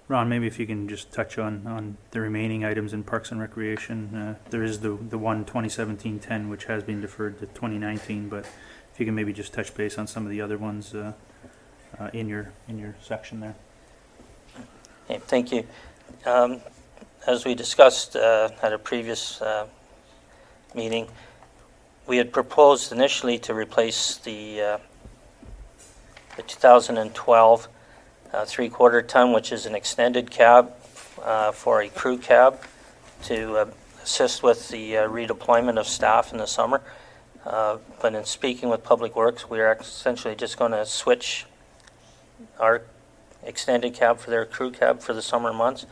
Ron, maybe if you can just touch on the remaining items in Parks and Recreation. There is the one 2017-10, which has been deferred to 2019, but if you can maybe just touch base on some of the other ones in your section there. Okay, thank you. As we discussed at a previous meeting, we had proposed initially to replace the 2012 3/4 ton, which is an extended cab for a crew cab to assist with the redeployment of staff in the summer. But in speaking with Public Works, we are essentially just going to switch our extended cab for their crew cab for the summer months.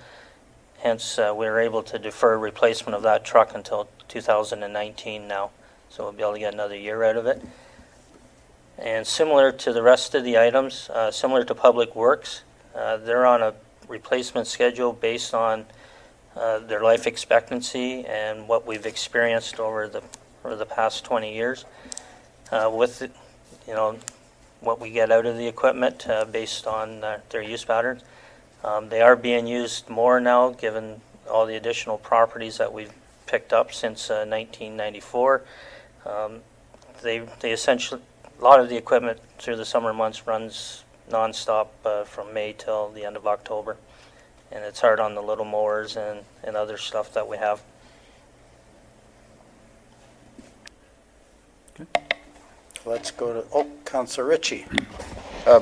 Hence, we were able to defer replacement of that truck until 2019 now. So we'll be able to get another year out of it. And similar to the rest of the items, similar to Public Works, they're on a replacement schedule based on their life expectancy and what we've experienced over the past 20 years. With what we get out of the equipment based on their use patterns. They are being used more now, given all the additional properties that we've picked up since 1994. They essentially, a lot of the equipment through the summer months runs nonstop from May till the end of October. And it's hard on the little mowers and other stuff that we have. Let's go to, Councillor Ritchie.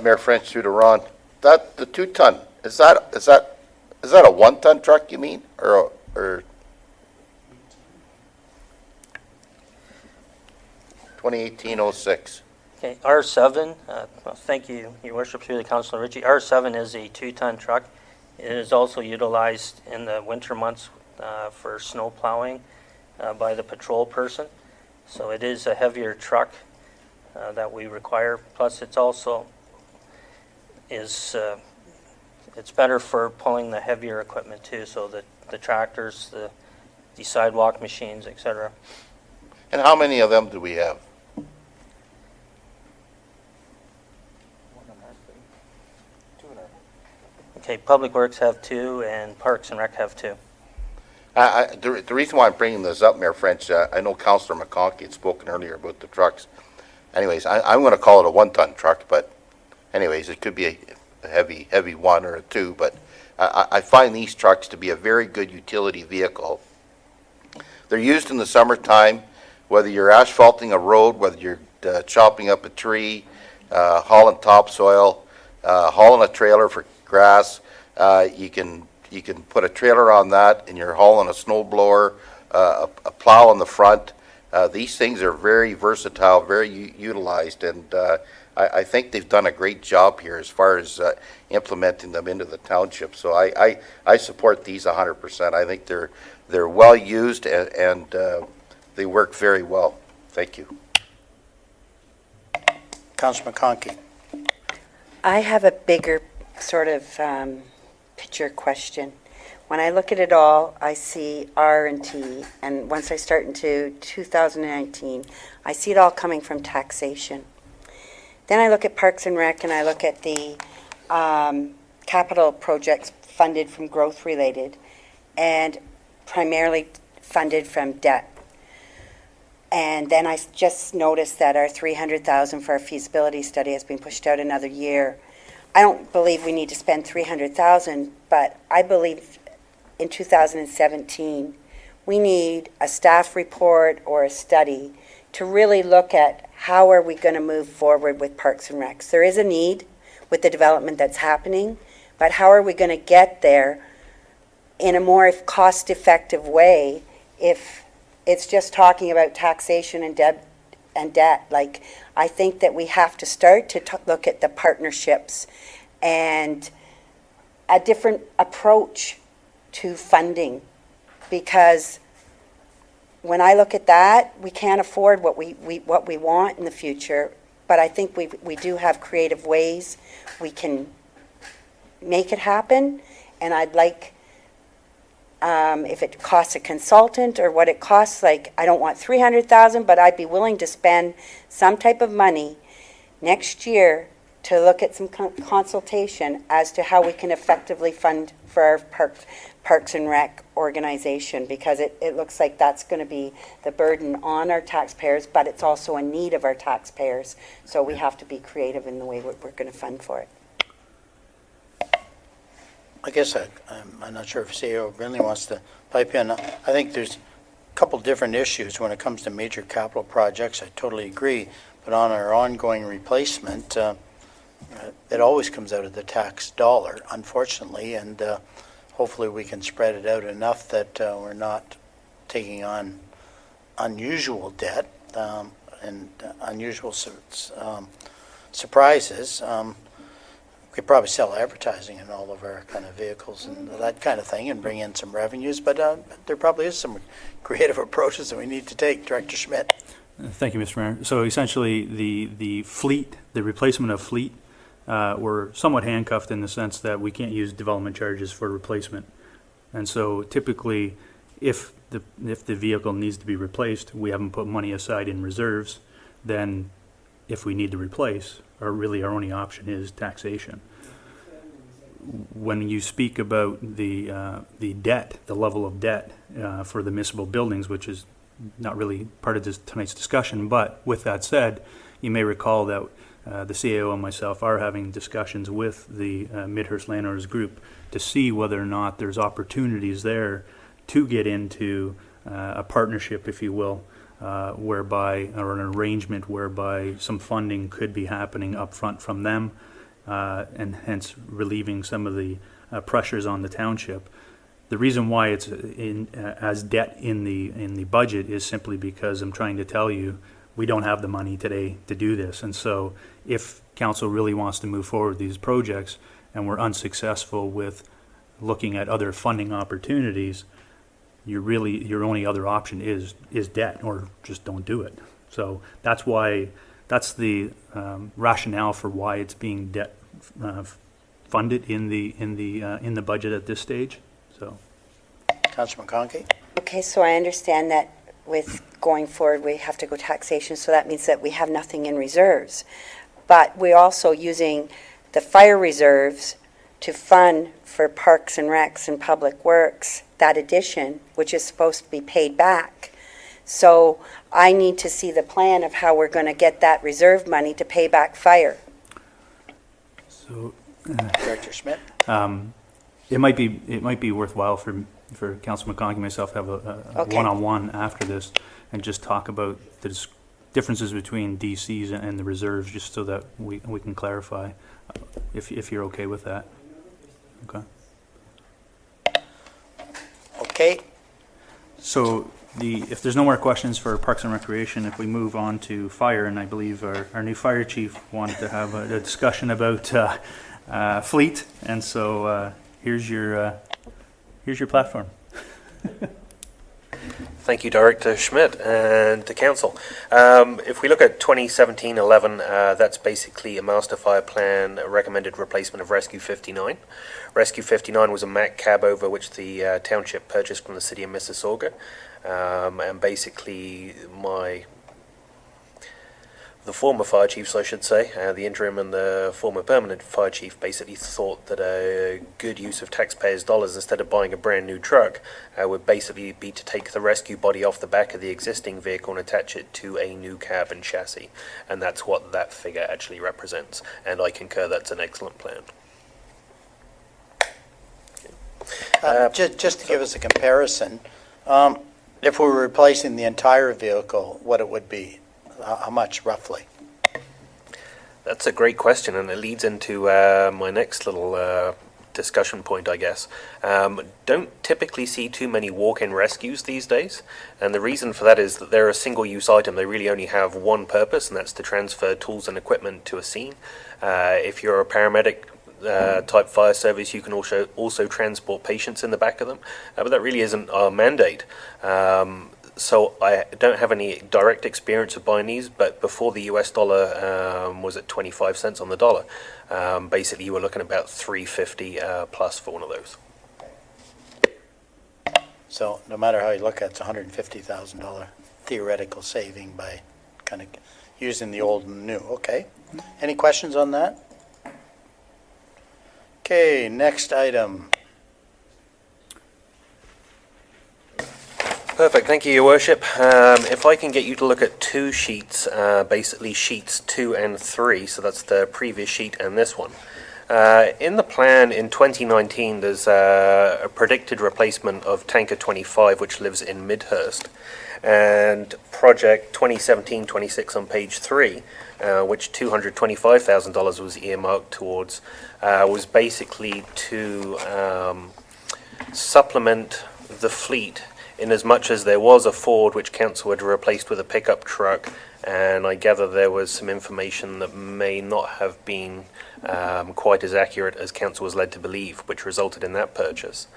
Mayor French through to Ron. The 2-ton, is that a 1-ton truck you mean, or 2018-06? Okay, R7, thank you, Your Worship, through the Councillor Ritchie. R7 is a 2-ton truck. It is also utilized in the winter months for snow plowing by the patrol person. So it is a heavier truck that we require. Plus, it's also it's better for pulling the heavier equipment too. So the tractors, the sidewalk machines, etc. And how many of them do we have? Okay, Public Works have 2 and Parks and Rec have 2. The reason why I'm bringing this up, Mayor French, I know Councillor McConkey had spoken earlier about the trucks. Anyways, I'm going to call it a 1-ton truck, but anyways, it could be a heavy 1 or a 2, but I find these trucks to be a very good utility vehicle. They're used in the summertime, whether you're asphalting a road, whether you're chopping up a tree, hauling topsoil, hauling a trailer for grass. You can put a trailer on that, and you're hauling a snow blower, a plow on the front. These things are very versatile, very utilized, and I think they've done a great job here as far as implementing them into the township. So I support these 100%. I think they're well used and they work very well. Thank you. Councillor McConkey. I have a bigger sort of picture question. When I look at it all, I see R&T, and once I start into 2019, I see it all coming from taxation. Then I look at Parks and Rec, and I look at the capital projects funded from growth related, and primarily funded from debt. And then I just noticed that our $300,000 for our feasibility study has been pushed out another year. I don't believe we need to spend $300,000, but I believe in 2017 we need a staff report or a study to really look at how are we going to move forward with Parks and Recs. There is a need with the development that's happening, but how are we going to get there in a more cost-effective way if it's just talking about taxation and debt? Like, I think that we have to start to look at the partnerships and a different approach to funding, because when I look at that, we can't afford what we want in the future, but I think we do have creative ways we can make it happen, and I'd like, if it costs a consultant or what it costs, like, I don't want 300,000, but I'd be willing to spend some type of money next year to look at some consultation as to how we can effectively fund for our Parks and Rec organization, because it looks like that's going to be the burden on our taxpayers, but it's also a need of our taxpayers. So we have to be creative in the way we're going to fund for it. I guess I'm not sure if CEO really wants to pipe in. I think there's a couple different issues when it comes to major capital projects. I totally agree. But on our ongoing replacement, it always comes out of the tax dollar, unfortunately, and hopefully we can spread it out enough that we're not taking on unusual debt and unusual surprises. We could probably sell advertising in all of our kind of vehicles and that kind of thing and bring in some revenues, but there probably is some creative approaches that we need to take. Director Schmidt. Thank you, Mr. Mayor. So essentially, the fleet, the replacement of fleet, we're somewhat handcuffed in the sense that we can't use development charges for replacement. And so typically, if the vehicle needs to be replaced, we haven't put money aside in reserves, then if we need to replace, our only option is taxation. When you speak about the debt, the level of debt for the municipal buildings, which is not really part of tonight's discussion, but with that said, you may recall that the CAO and myself are having discussions with the Midhurst Landowners Group to see whether or not there's opportunities there to get into a partnership, if you will, whereby, or an arrangement whereby some funding could be happening up front from them, and hence relieving some of the pressures on the township. The reason why it's as debt in the budget is simply because I'm trying to tell you we don't have the money today to do this. And so if council really wants to move forward with these projects and we're unsuccessful with looking at other funding opportunities, your only other option is debt, or just don't do it. So that's the rationale for why it's being debt funded in the budget at this stage. So, Councilor McConkey. Okay, so I understand that with going forward, we have to go taxation, so that means that we have nothing in reserves. But we're also using the fire reserves to fund for Parks and Recs and Public Works, that addition, which is supposed to be paid back. So I need to see the plan of how we're going to get that reserve money to pay back fire. So, Director Schmidt. it might be worthwhile for Councilor McConkey and myself to have a one-on-one after this and just talk about the differences between DCs and the reserves, just so that we can clarify, if you're okay with that. Okay. Okay. So if there's no more questions for Parks and Recreation, if we move on to fire, and I believe our new fire chief wanted to have a discussion about fleet, and so here's your platform. Thank you, Director Schmidt, and to Council. If we look at 2017-11, that's basically a master fire plan, a recommended replacement of Rescue 59. Rescue 59 was a Mack cab over which the township purchased from the city of Mississauga, and basically the former fire chiefs, I should say, the interim and the former permanent fire chief, basically thought that a good use of taxpayers' dollars instead of buying a brand new truck would basically be to take the rescue body off the back of the existing vehicle and attach it to a new cab and chassis. And that's what that figure actually represents. And I concur that's an excellent plan. Just to give us a comparison, if we were replacing the entire vehicle, what it would be? How much, roughly? That's a great question, and it leads into my next little discussion point, I guess. Don't typically see too many walk-in rescues these days, and the reason for that is that they're a single-use item. They really only have one purpose, and that's to transfer tools and equipment to a scene. If you're a paramedic, type fire service, you can also transport patients in the back of them, but that really isn't our mandate. So I don't have any direct experience of buying these, but before the US dollar was at 25 cents on the dollar, basically you were looking at about $350 plus for one of those. So no matter how you look at it, it's $150,000 theoretical saving by kind of using the old and new. Okay. Any questions on that? Okay, next item. Perfect, thank you, Your Worship. If I can get you to look at two sheets, basically sheets 2 and 3, so that's the previous sheet and this one. In the plan in 2019, there's a predicted replacement of Tanker 25, which lives in Midhurst, and project 2017-26 on page 3, which $225,000 was earmarked towards, was basically to supplement the fleet in as much as there was a Ford which council had replaced with a pickup truck, and I gather there was some information that may not have been quite as accurate as council was led to believe, which resulted in that purchase.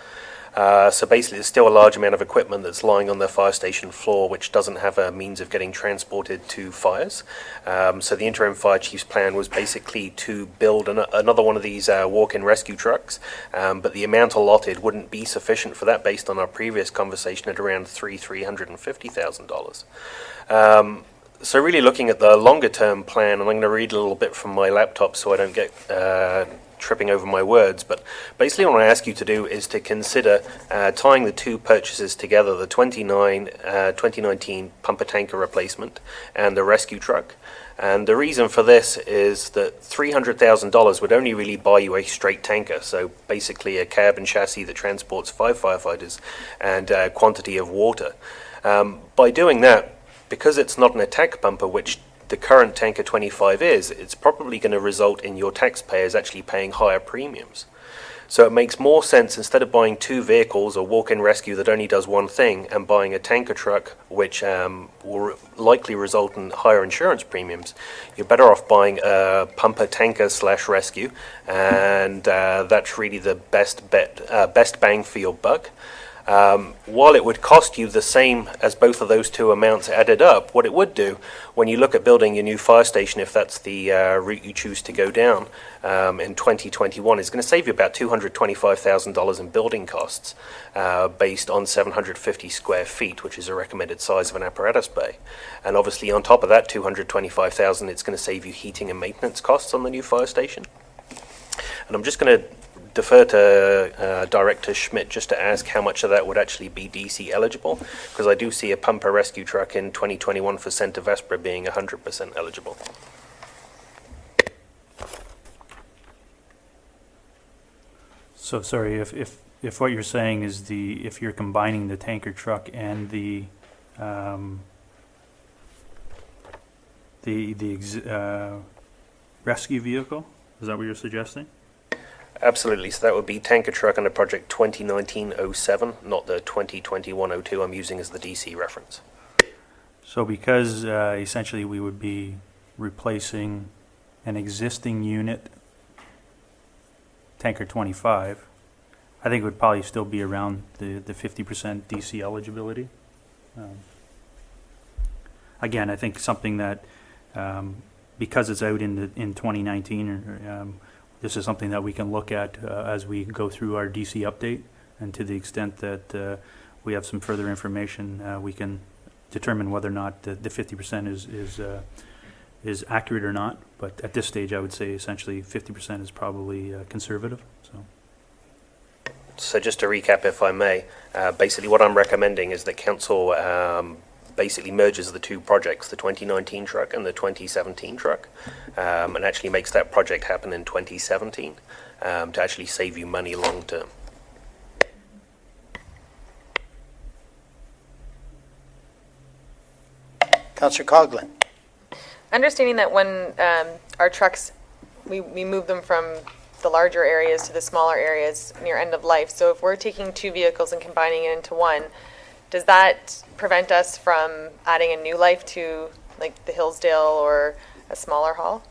So basically there's still a large amount of equipment that's lying on the fire station floor which doesn't have a means of getting transported to fires. So the interim fire chief's plan was basically to build another one of these walk-in rescue trucks, but the amount allotted wouldn't be sufficient for that based on our previous conversation at around $350,000. So really looking at the longer term plan, and I'm going to read a little bit from my laptop so I don't get tripping over my words, but basically what I ask you to do is to consider tying the two purchases together, the 2019 pumper tanker replacement and the rescue truck. And the reason for this is that $300,000 would only really buy you a straight tanker, so basically a cab and chassis that transports 5 firefighters and a quantity of water. By doing that, because it's not an attack pumper, which the current Tanker 25 is, it's probably going to result in your taxpayers actually paying higher premiums. So it makes more sense, instead of buying two vehicles or walk-in rescue that only does one thing, and buying a tanker truck which will likely result in higher insurance premiums, you're better off buying a pumper tanker / rescue, and that's really the best bang for your buck. While it would cost you the same as both of those two amounts added up, what it would do when you look at building your new fire station, if that's the route you choose to go down in 2021, is going to save you about $225,000 in building costs based on 750 square feet, which is a recommended size of an apparatus bay. And obviously on top of that $225,000, it's going to save you heating and maintenance costs on the new fire station. And I'm just going to defer to Director Schmidt just to ask how much of that would actually be DC eligible, because I do see a pumper rescue truck in 2021 for Centre Vespra being 100% eligible. So sorry, if what you're saying is if you're combining the tanker truck and the rescue vehicle, is that what you're suggesting? Absolutely. So that would be tanker truck under project 2019-07, not the 2021-02 I'm using as the DC reference. So because essentially we would be replacing an existing unit, tanker 25, I think it would probably still be around the 50% DC eligibility. Again, I think something that because it's out in 2019, this is something that we can look at as we go through our DC update, and to the extent that we have some further information, we can determine whether or not the 50% is accurate or not. But at this stage, I would say essentially 50% is probably conservative. So just to recap, if I may, basically what I'm recommending is that council basically merges the two projects, the 2019 truck and the 2017 truck, and actually makes that project happen in 2017 to actually save you money long term. Councillor Coghlan. Understanding that when our trucks, we move them from the larger areas to the smaller areas near end of life. So if we're taking two vehicles and combining it into one, does that prevent us from adding a new life to like the Hillsdale or a smaller haul?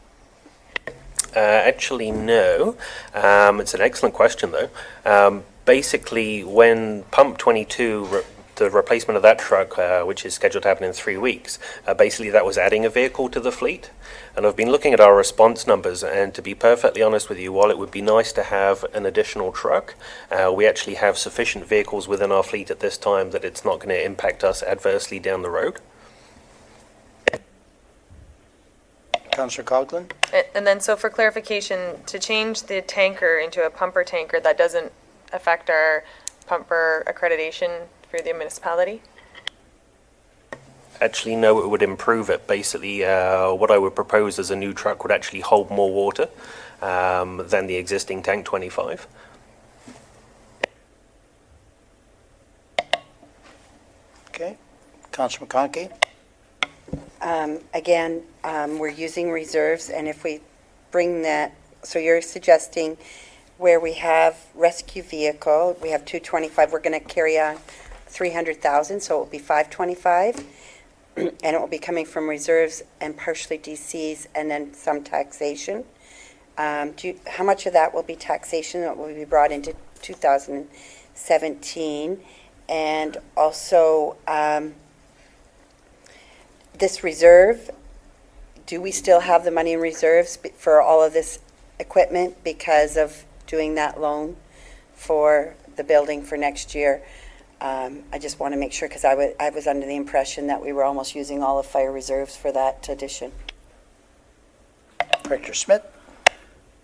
Actually, no. It's an excellent question, though. Basically, when Pump 22, the replacement of that truck, which is scheduled to happen in 3 weeks, basically that was adding a vehicle to the fleet. And I've been looking at our response numbers, and to be perfectly honest with you, while it would be nice to have an additional truck, we actually have sufficient vehicles within our fleet at this time that it's not going to impact us adversely down the road. Councillor Coghlan? And then, so for clarification, to change the tanker into a pumper tanker, that doesn't affect our pumper accreditation for the municipality? Actually, no, it would improve it. Basically, what I would propose as a new truck would actually hold more water than the existing Tank 25. Okay. Councillor McConkey? Again, we're using reserves, and if we bring that, so you're suggesting where we have rescue vehicle, we have 225, we're going to carry on 300,000, so it will be 525, and it will be coming from reserves and partially DCs, and then some taxation. How much of that will be taxation that will be brought into 2017? And also, this reserve, do we still have the money in reserves for all of this equipment because of doing that loan for the building for next year? I just want to make sure, because I was under the impression that we were almost using all of fire reserves for that addition. Director Schmidt?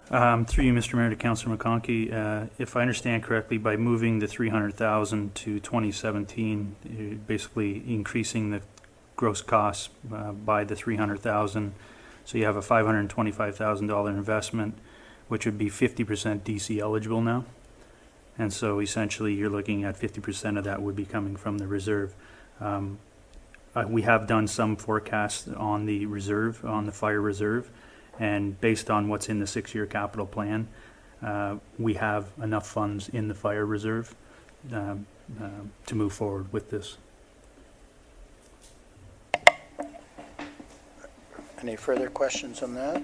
Through you, Mr. Mayor, to Councillor McConkey, if I understand correctly, by moving the 300,000 to 2017, you're basically increasing the gross costs by the 300,000. So you have a $525,000 investment, which would be 50% DC eligible now. And so essentially you're looking at 50% of that would be coming from the reserve. We have done some forecasts on the reserve, on the fire reserve, and based on what's in the 6-year capital plan, we have enough funds in the fire reserve to move forward with this. Any further questions on that?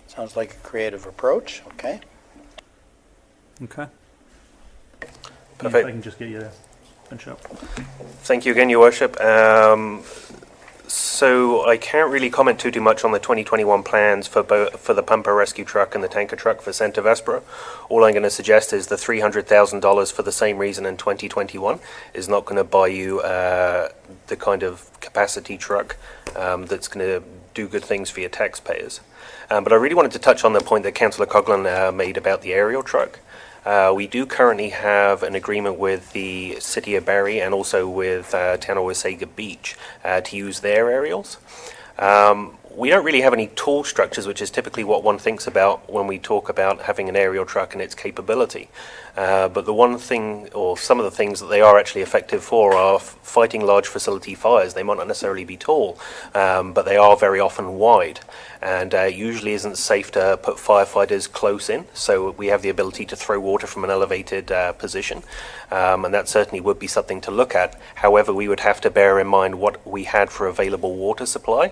Sounds like a creative approach. Okay. Okay. Perfect. If I can just get you to finish up. Thank you again, Your Worship. So I can't really comment too much on the 2021 plans for the pumper rescue truck and the tanker truck for Centre Vespero. All I'm going to suggest is the $300,000 for the same reason in 2021 is not going to buy you the kind of capacity truck that's going to do good things for your taxpayers. But I really wanted to touch on the point that Councillor Coghlan made about the aerial truck. We do currently have an agreement with the City of Barrie and also with Town of Wasaga Beach to use their aerials. We don't really have any tall structures, which is typically what one thinks about when we talk about having an aerial truck and its capability. But the one thing, or some of the things that they are actually effective for are fighting large facility fires. They might not necessarily be tall, but they are very often wide. And usually isn't safe to put firefighters close in, so we have the ability to throw water from an elevated position, and that certainly would be something to look at. However, we would have to bear in mind what we had for available water supply.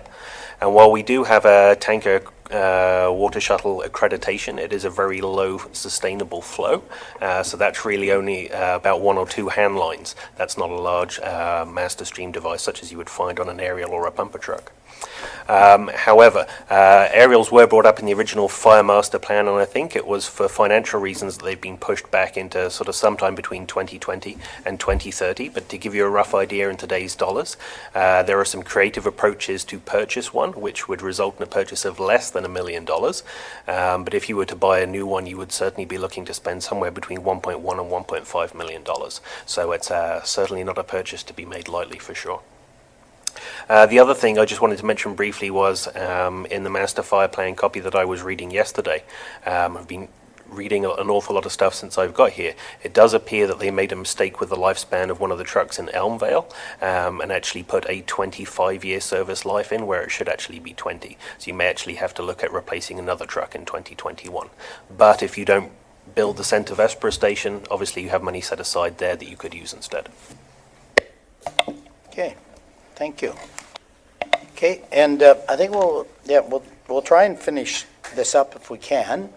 And while we do have a tanker water shuttle accreditation, it is a very low sustainable flow, so that's really only about 1 or 2 hand lines. That's not a large master stream device such as you would find on an aerial or a pumper truck. However, aerials were brought up in the original fire master plan, and I think it was for financial reasons that they've been pushed back into sort of sometime between 2020 and 2030. But to give you a rough idea in today's dollars, there are some creative approaches to purchase one, which would result in a purchase of less than $1 million. But if you were to buy a new one, you would certainly be looking to spend somewhere between $1.1 and $1.5 million. So it's certainly not a purchase to be made lightly, for sure. The other thing I just wanted to mention briefly was in the Master Fire Plan copy that I was reading yesterday. I've been reading an awful lot of stuff since I've got here. It does appear that they made a mistake with the lifespan of one of the trucks in Elmvale and actually put a 25-year service life in where it should actually be 20. So you may actually have to look at replacing another truck in 2021. But if you don't build the Centre Vespero station, obviously you have money set aside there that you could use instead. Okay. Thank you. Okay, and I think we'll try and finish this up if we can,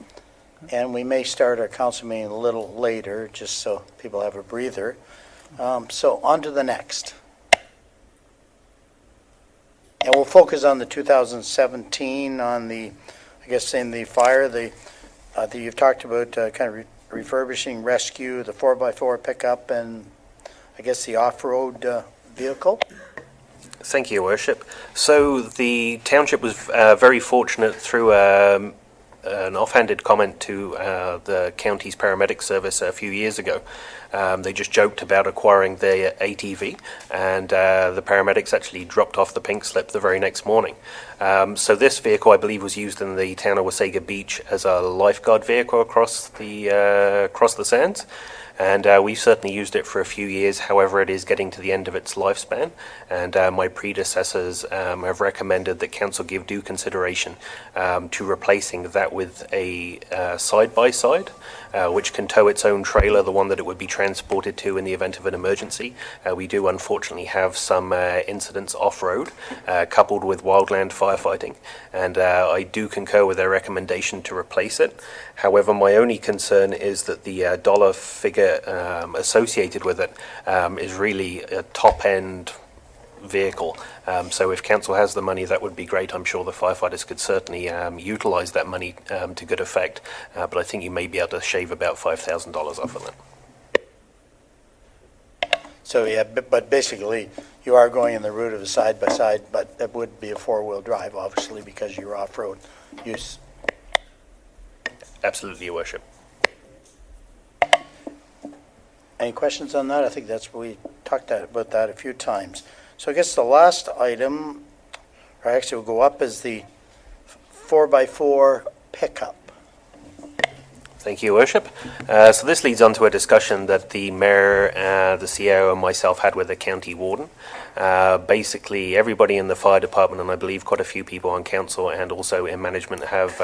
and we may start our council meeting a little later, just so people have a breather. So on to the next. And we'll focus on the 2017, on the, I guess, in the fire, you've talked about kind of refurbishing, rescue, the 4x4 pickup, and I guess the off-road vehicle. Thank you, Your Worship. So the township was very fortunate through an offhanded comment to the county's paramedic service a few years ago. They just joked about acquiring their ATV, and the paramedics actually dropped off the pink slip the very next morning. So this vehicle, I believe, was used in the town of Wasaga Beach as a lifeguard vehicle across the sands. And we've certainly used it for a few years. However, it is getting to the end of its lifespan, and my predecessors have recommended that council give due consideration to replacing that with a side-by-side, which can tow its own trailer, the one that it would be transported to in the event of an emergency. We do unfortunately have some incidents off-road, coupled with wildland firefighting, and I do concur with their recommendation to replace it. However, my only concern is that the dollar figure associated with it is really a top-end vehicle. So if council has the money, that would be great. I'm sure the firefighters could certainly utilise that money to good effect, but I think you may be able to shave about $5,000 off of it. So yeah, but basically, you are going in the route of a side-by-side, but it would be a four-wheel drive, obviously, because you're off-road use. Absolutely, Your Worship. Any questions on that? I think we talked about that a few times. So I guess the last item, or actually will go up, is the 4x4 pickup. Thank you, Your Worship. So this leads on to a discussion that the Mayor, the CEO, and myself had with the County Warden. Basically, everybody in the fire department, and I believe quite a few people on council and also in management, have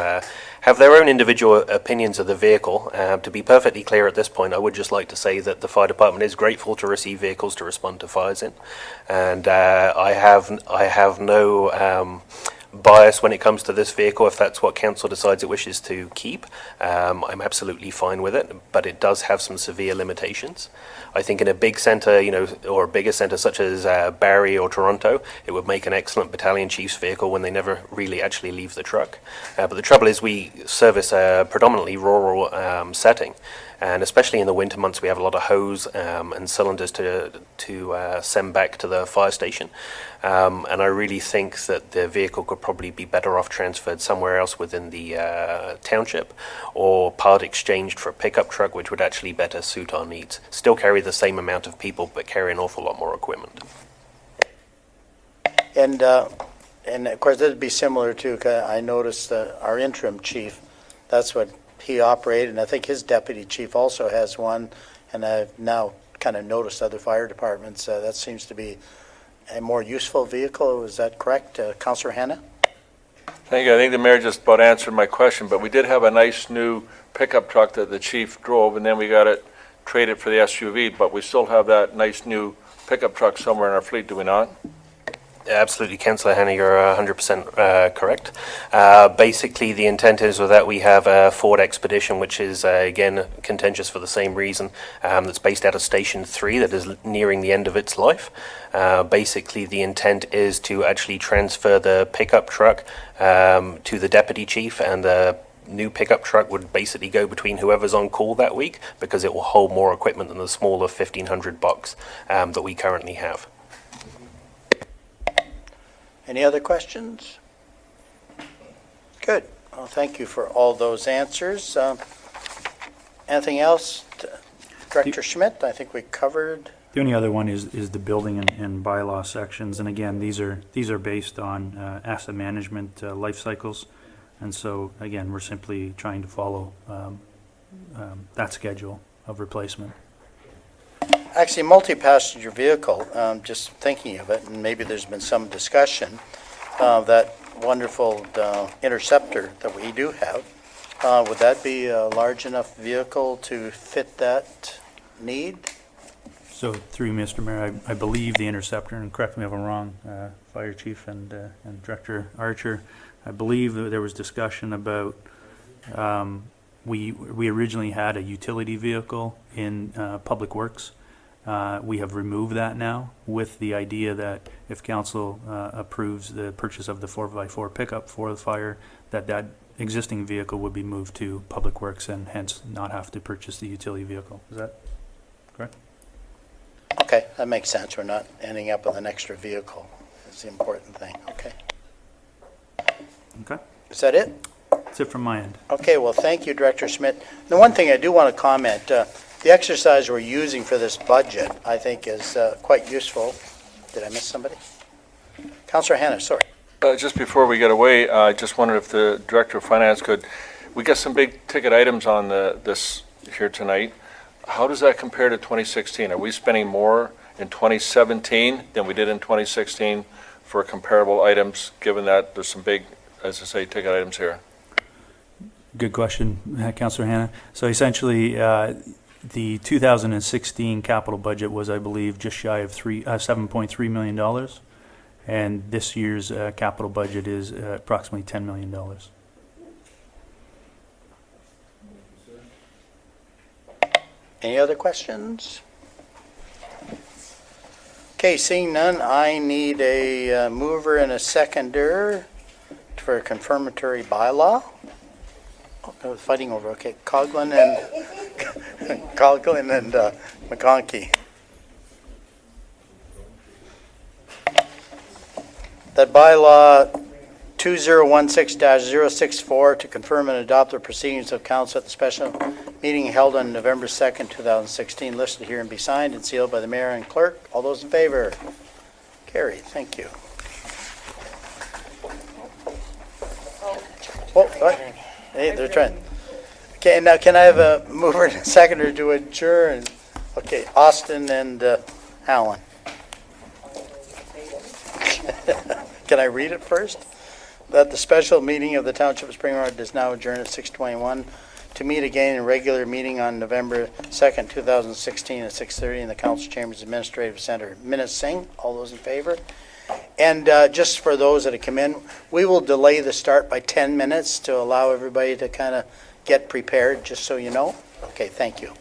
their own individual opinions of the vehicle. To be perfectly clear at this point, I would just like to say that the fire department is grateful to receive vehicles to respond to fires in, and I have no bias when it comes to this vehicle. If that's what council decides it wishes to keep, I'm absolutely fine with it, but it does have some severe limitations. I think in a big centre, or a bigger centre such as Barrie or Toronto, it would make an excellent battalion chief's vehicle when they never really actually leave the truck. But the trouble is we service a predominantly rural setting, and especially in the winter months we have a lot of hose and cylinders to send back to the fire station. And I really think that the vehicle could probably be better off transferred somewhere else within the township, or part exchanged for a pickup truck, which would actually better suit our needs. Still carry the same amount of people, but carry an awful lot more equipment. And of course, this would be similar to, I noticed our interim chief, that's what he operated, and I think his deputy chief also has one, and I've now kind of noticed other fire departments, that seems to be a more useful vehicle. Is that correct, Councillor Hanna? Thank you. I think the mayor just about answered my question, but we did have a nice new pickup truck that the chief drove, and then we got it traded for the SUV, but we still have that nice new pickup truck somewhere in our fleet, do we not? Absolutely, Councillor Hanna, you're 100% correct. Basically, the intent is with that we have a Ford Expedition, which is, again, contentious for the same reason, that's based out of Station 3, that is nearing the end of its life. Basically, the intent is to actually transfer the pickup truck to the deputy chief, and the new pickup truck would basically go between whoever's on call that week, because it will hold more equipment than the smaller 1,500 box that we currently have. Any other questions? Good. Well, thank you for all those answers. Anything else? Director Schmidt, I think we covered. The only other one is the building and bylaw sections, and again, these are based on asset management life cycles, and so again, we're simply trying to follow that schedule of replacement. Actually, multi-passenger vehicle, just thinking of it, and maybe there's been some discussion, that wonderful Interceptor that we do have, would that be a large enough vehicle to fit that need? So through you, Mr. Mayor, I believe the Interceptor, and correct me if I'm wrong, Fire Chief and Director Archer, I believe that there was discussion about, we originally had a utility vehicle in Public Works. We have removed that now with the idea that if council approves the purchase of the 4x4 pickup for the fire, that existing vehicle would be moved to Public Works and hence not have to purchase the utility vehicle. Is that correct? Okay, that makes sense. We're not ending up with an extra vehicle. That's the important thing. Okay. Okay. Is that it? That's it from my end. Okay, well, thank you, Director Schmidt. The one thing I do want to comment, the exercise we're using for this budget, I think, is quite useful. Did I miss somebody? Councillor Hanna, sorry. Just before we get away, I just wondered if the Director of Finance could, we got some big ticket items on this here tonight. How does that compare to 2016? Are we spending more in 2017 than we did in 2016 for comparable items, given that there's some big, as I say, ticket items here? Good question, Councillor Hanna. So essentially, the 2016 capital budget was, I believe, just shy of $7.3 million. And this year's capital budget is approximately $10 million. Any other questions? Okay, seeing none, I need a mover and a seconder for a confirmatory bylaw. Oh, I was fighting over, okay, Coughlin and McConkey. That bylaw 2016-064 to confirm and adopt the proceedings of council at the special meeting held on November 2nd, 2016, listed here and be signed and sealed by the mayor and clerk. All those in favor? Carried. Thank you. Oh, what? Hey, they're trying. Okay, now can I have a mover and a seconder to adjourn? Okay, Austin and Alan. Can I read it first? That the special meeting of the Township of Spring Road is now adjourned at 6:21 to meet again in regular meeting on November 2nd, 2016 at 6:30 in the Council Chambers Administrative Center. Minutes Singh, all those in favor? And just for those that have come in, we will delay the start by 10 minutes to allow everybody to kind of get prepared, just so you know. Okay, thank you.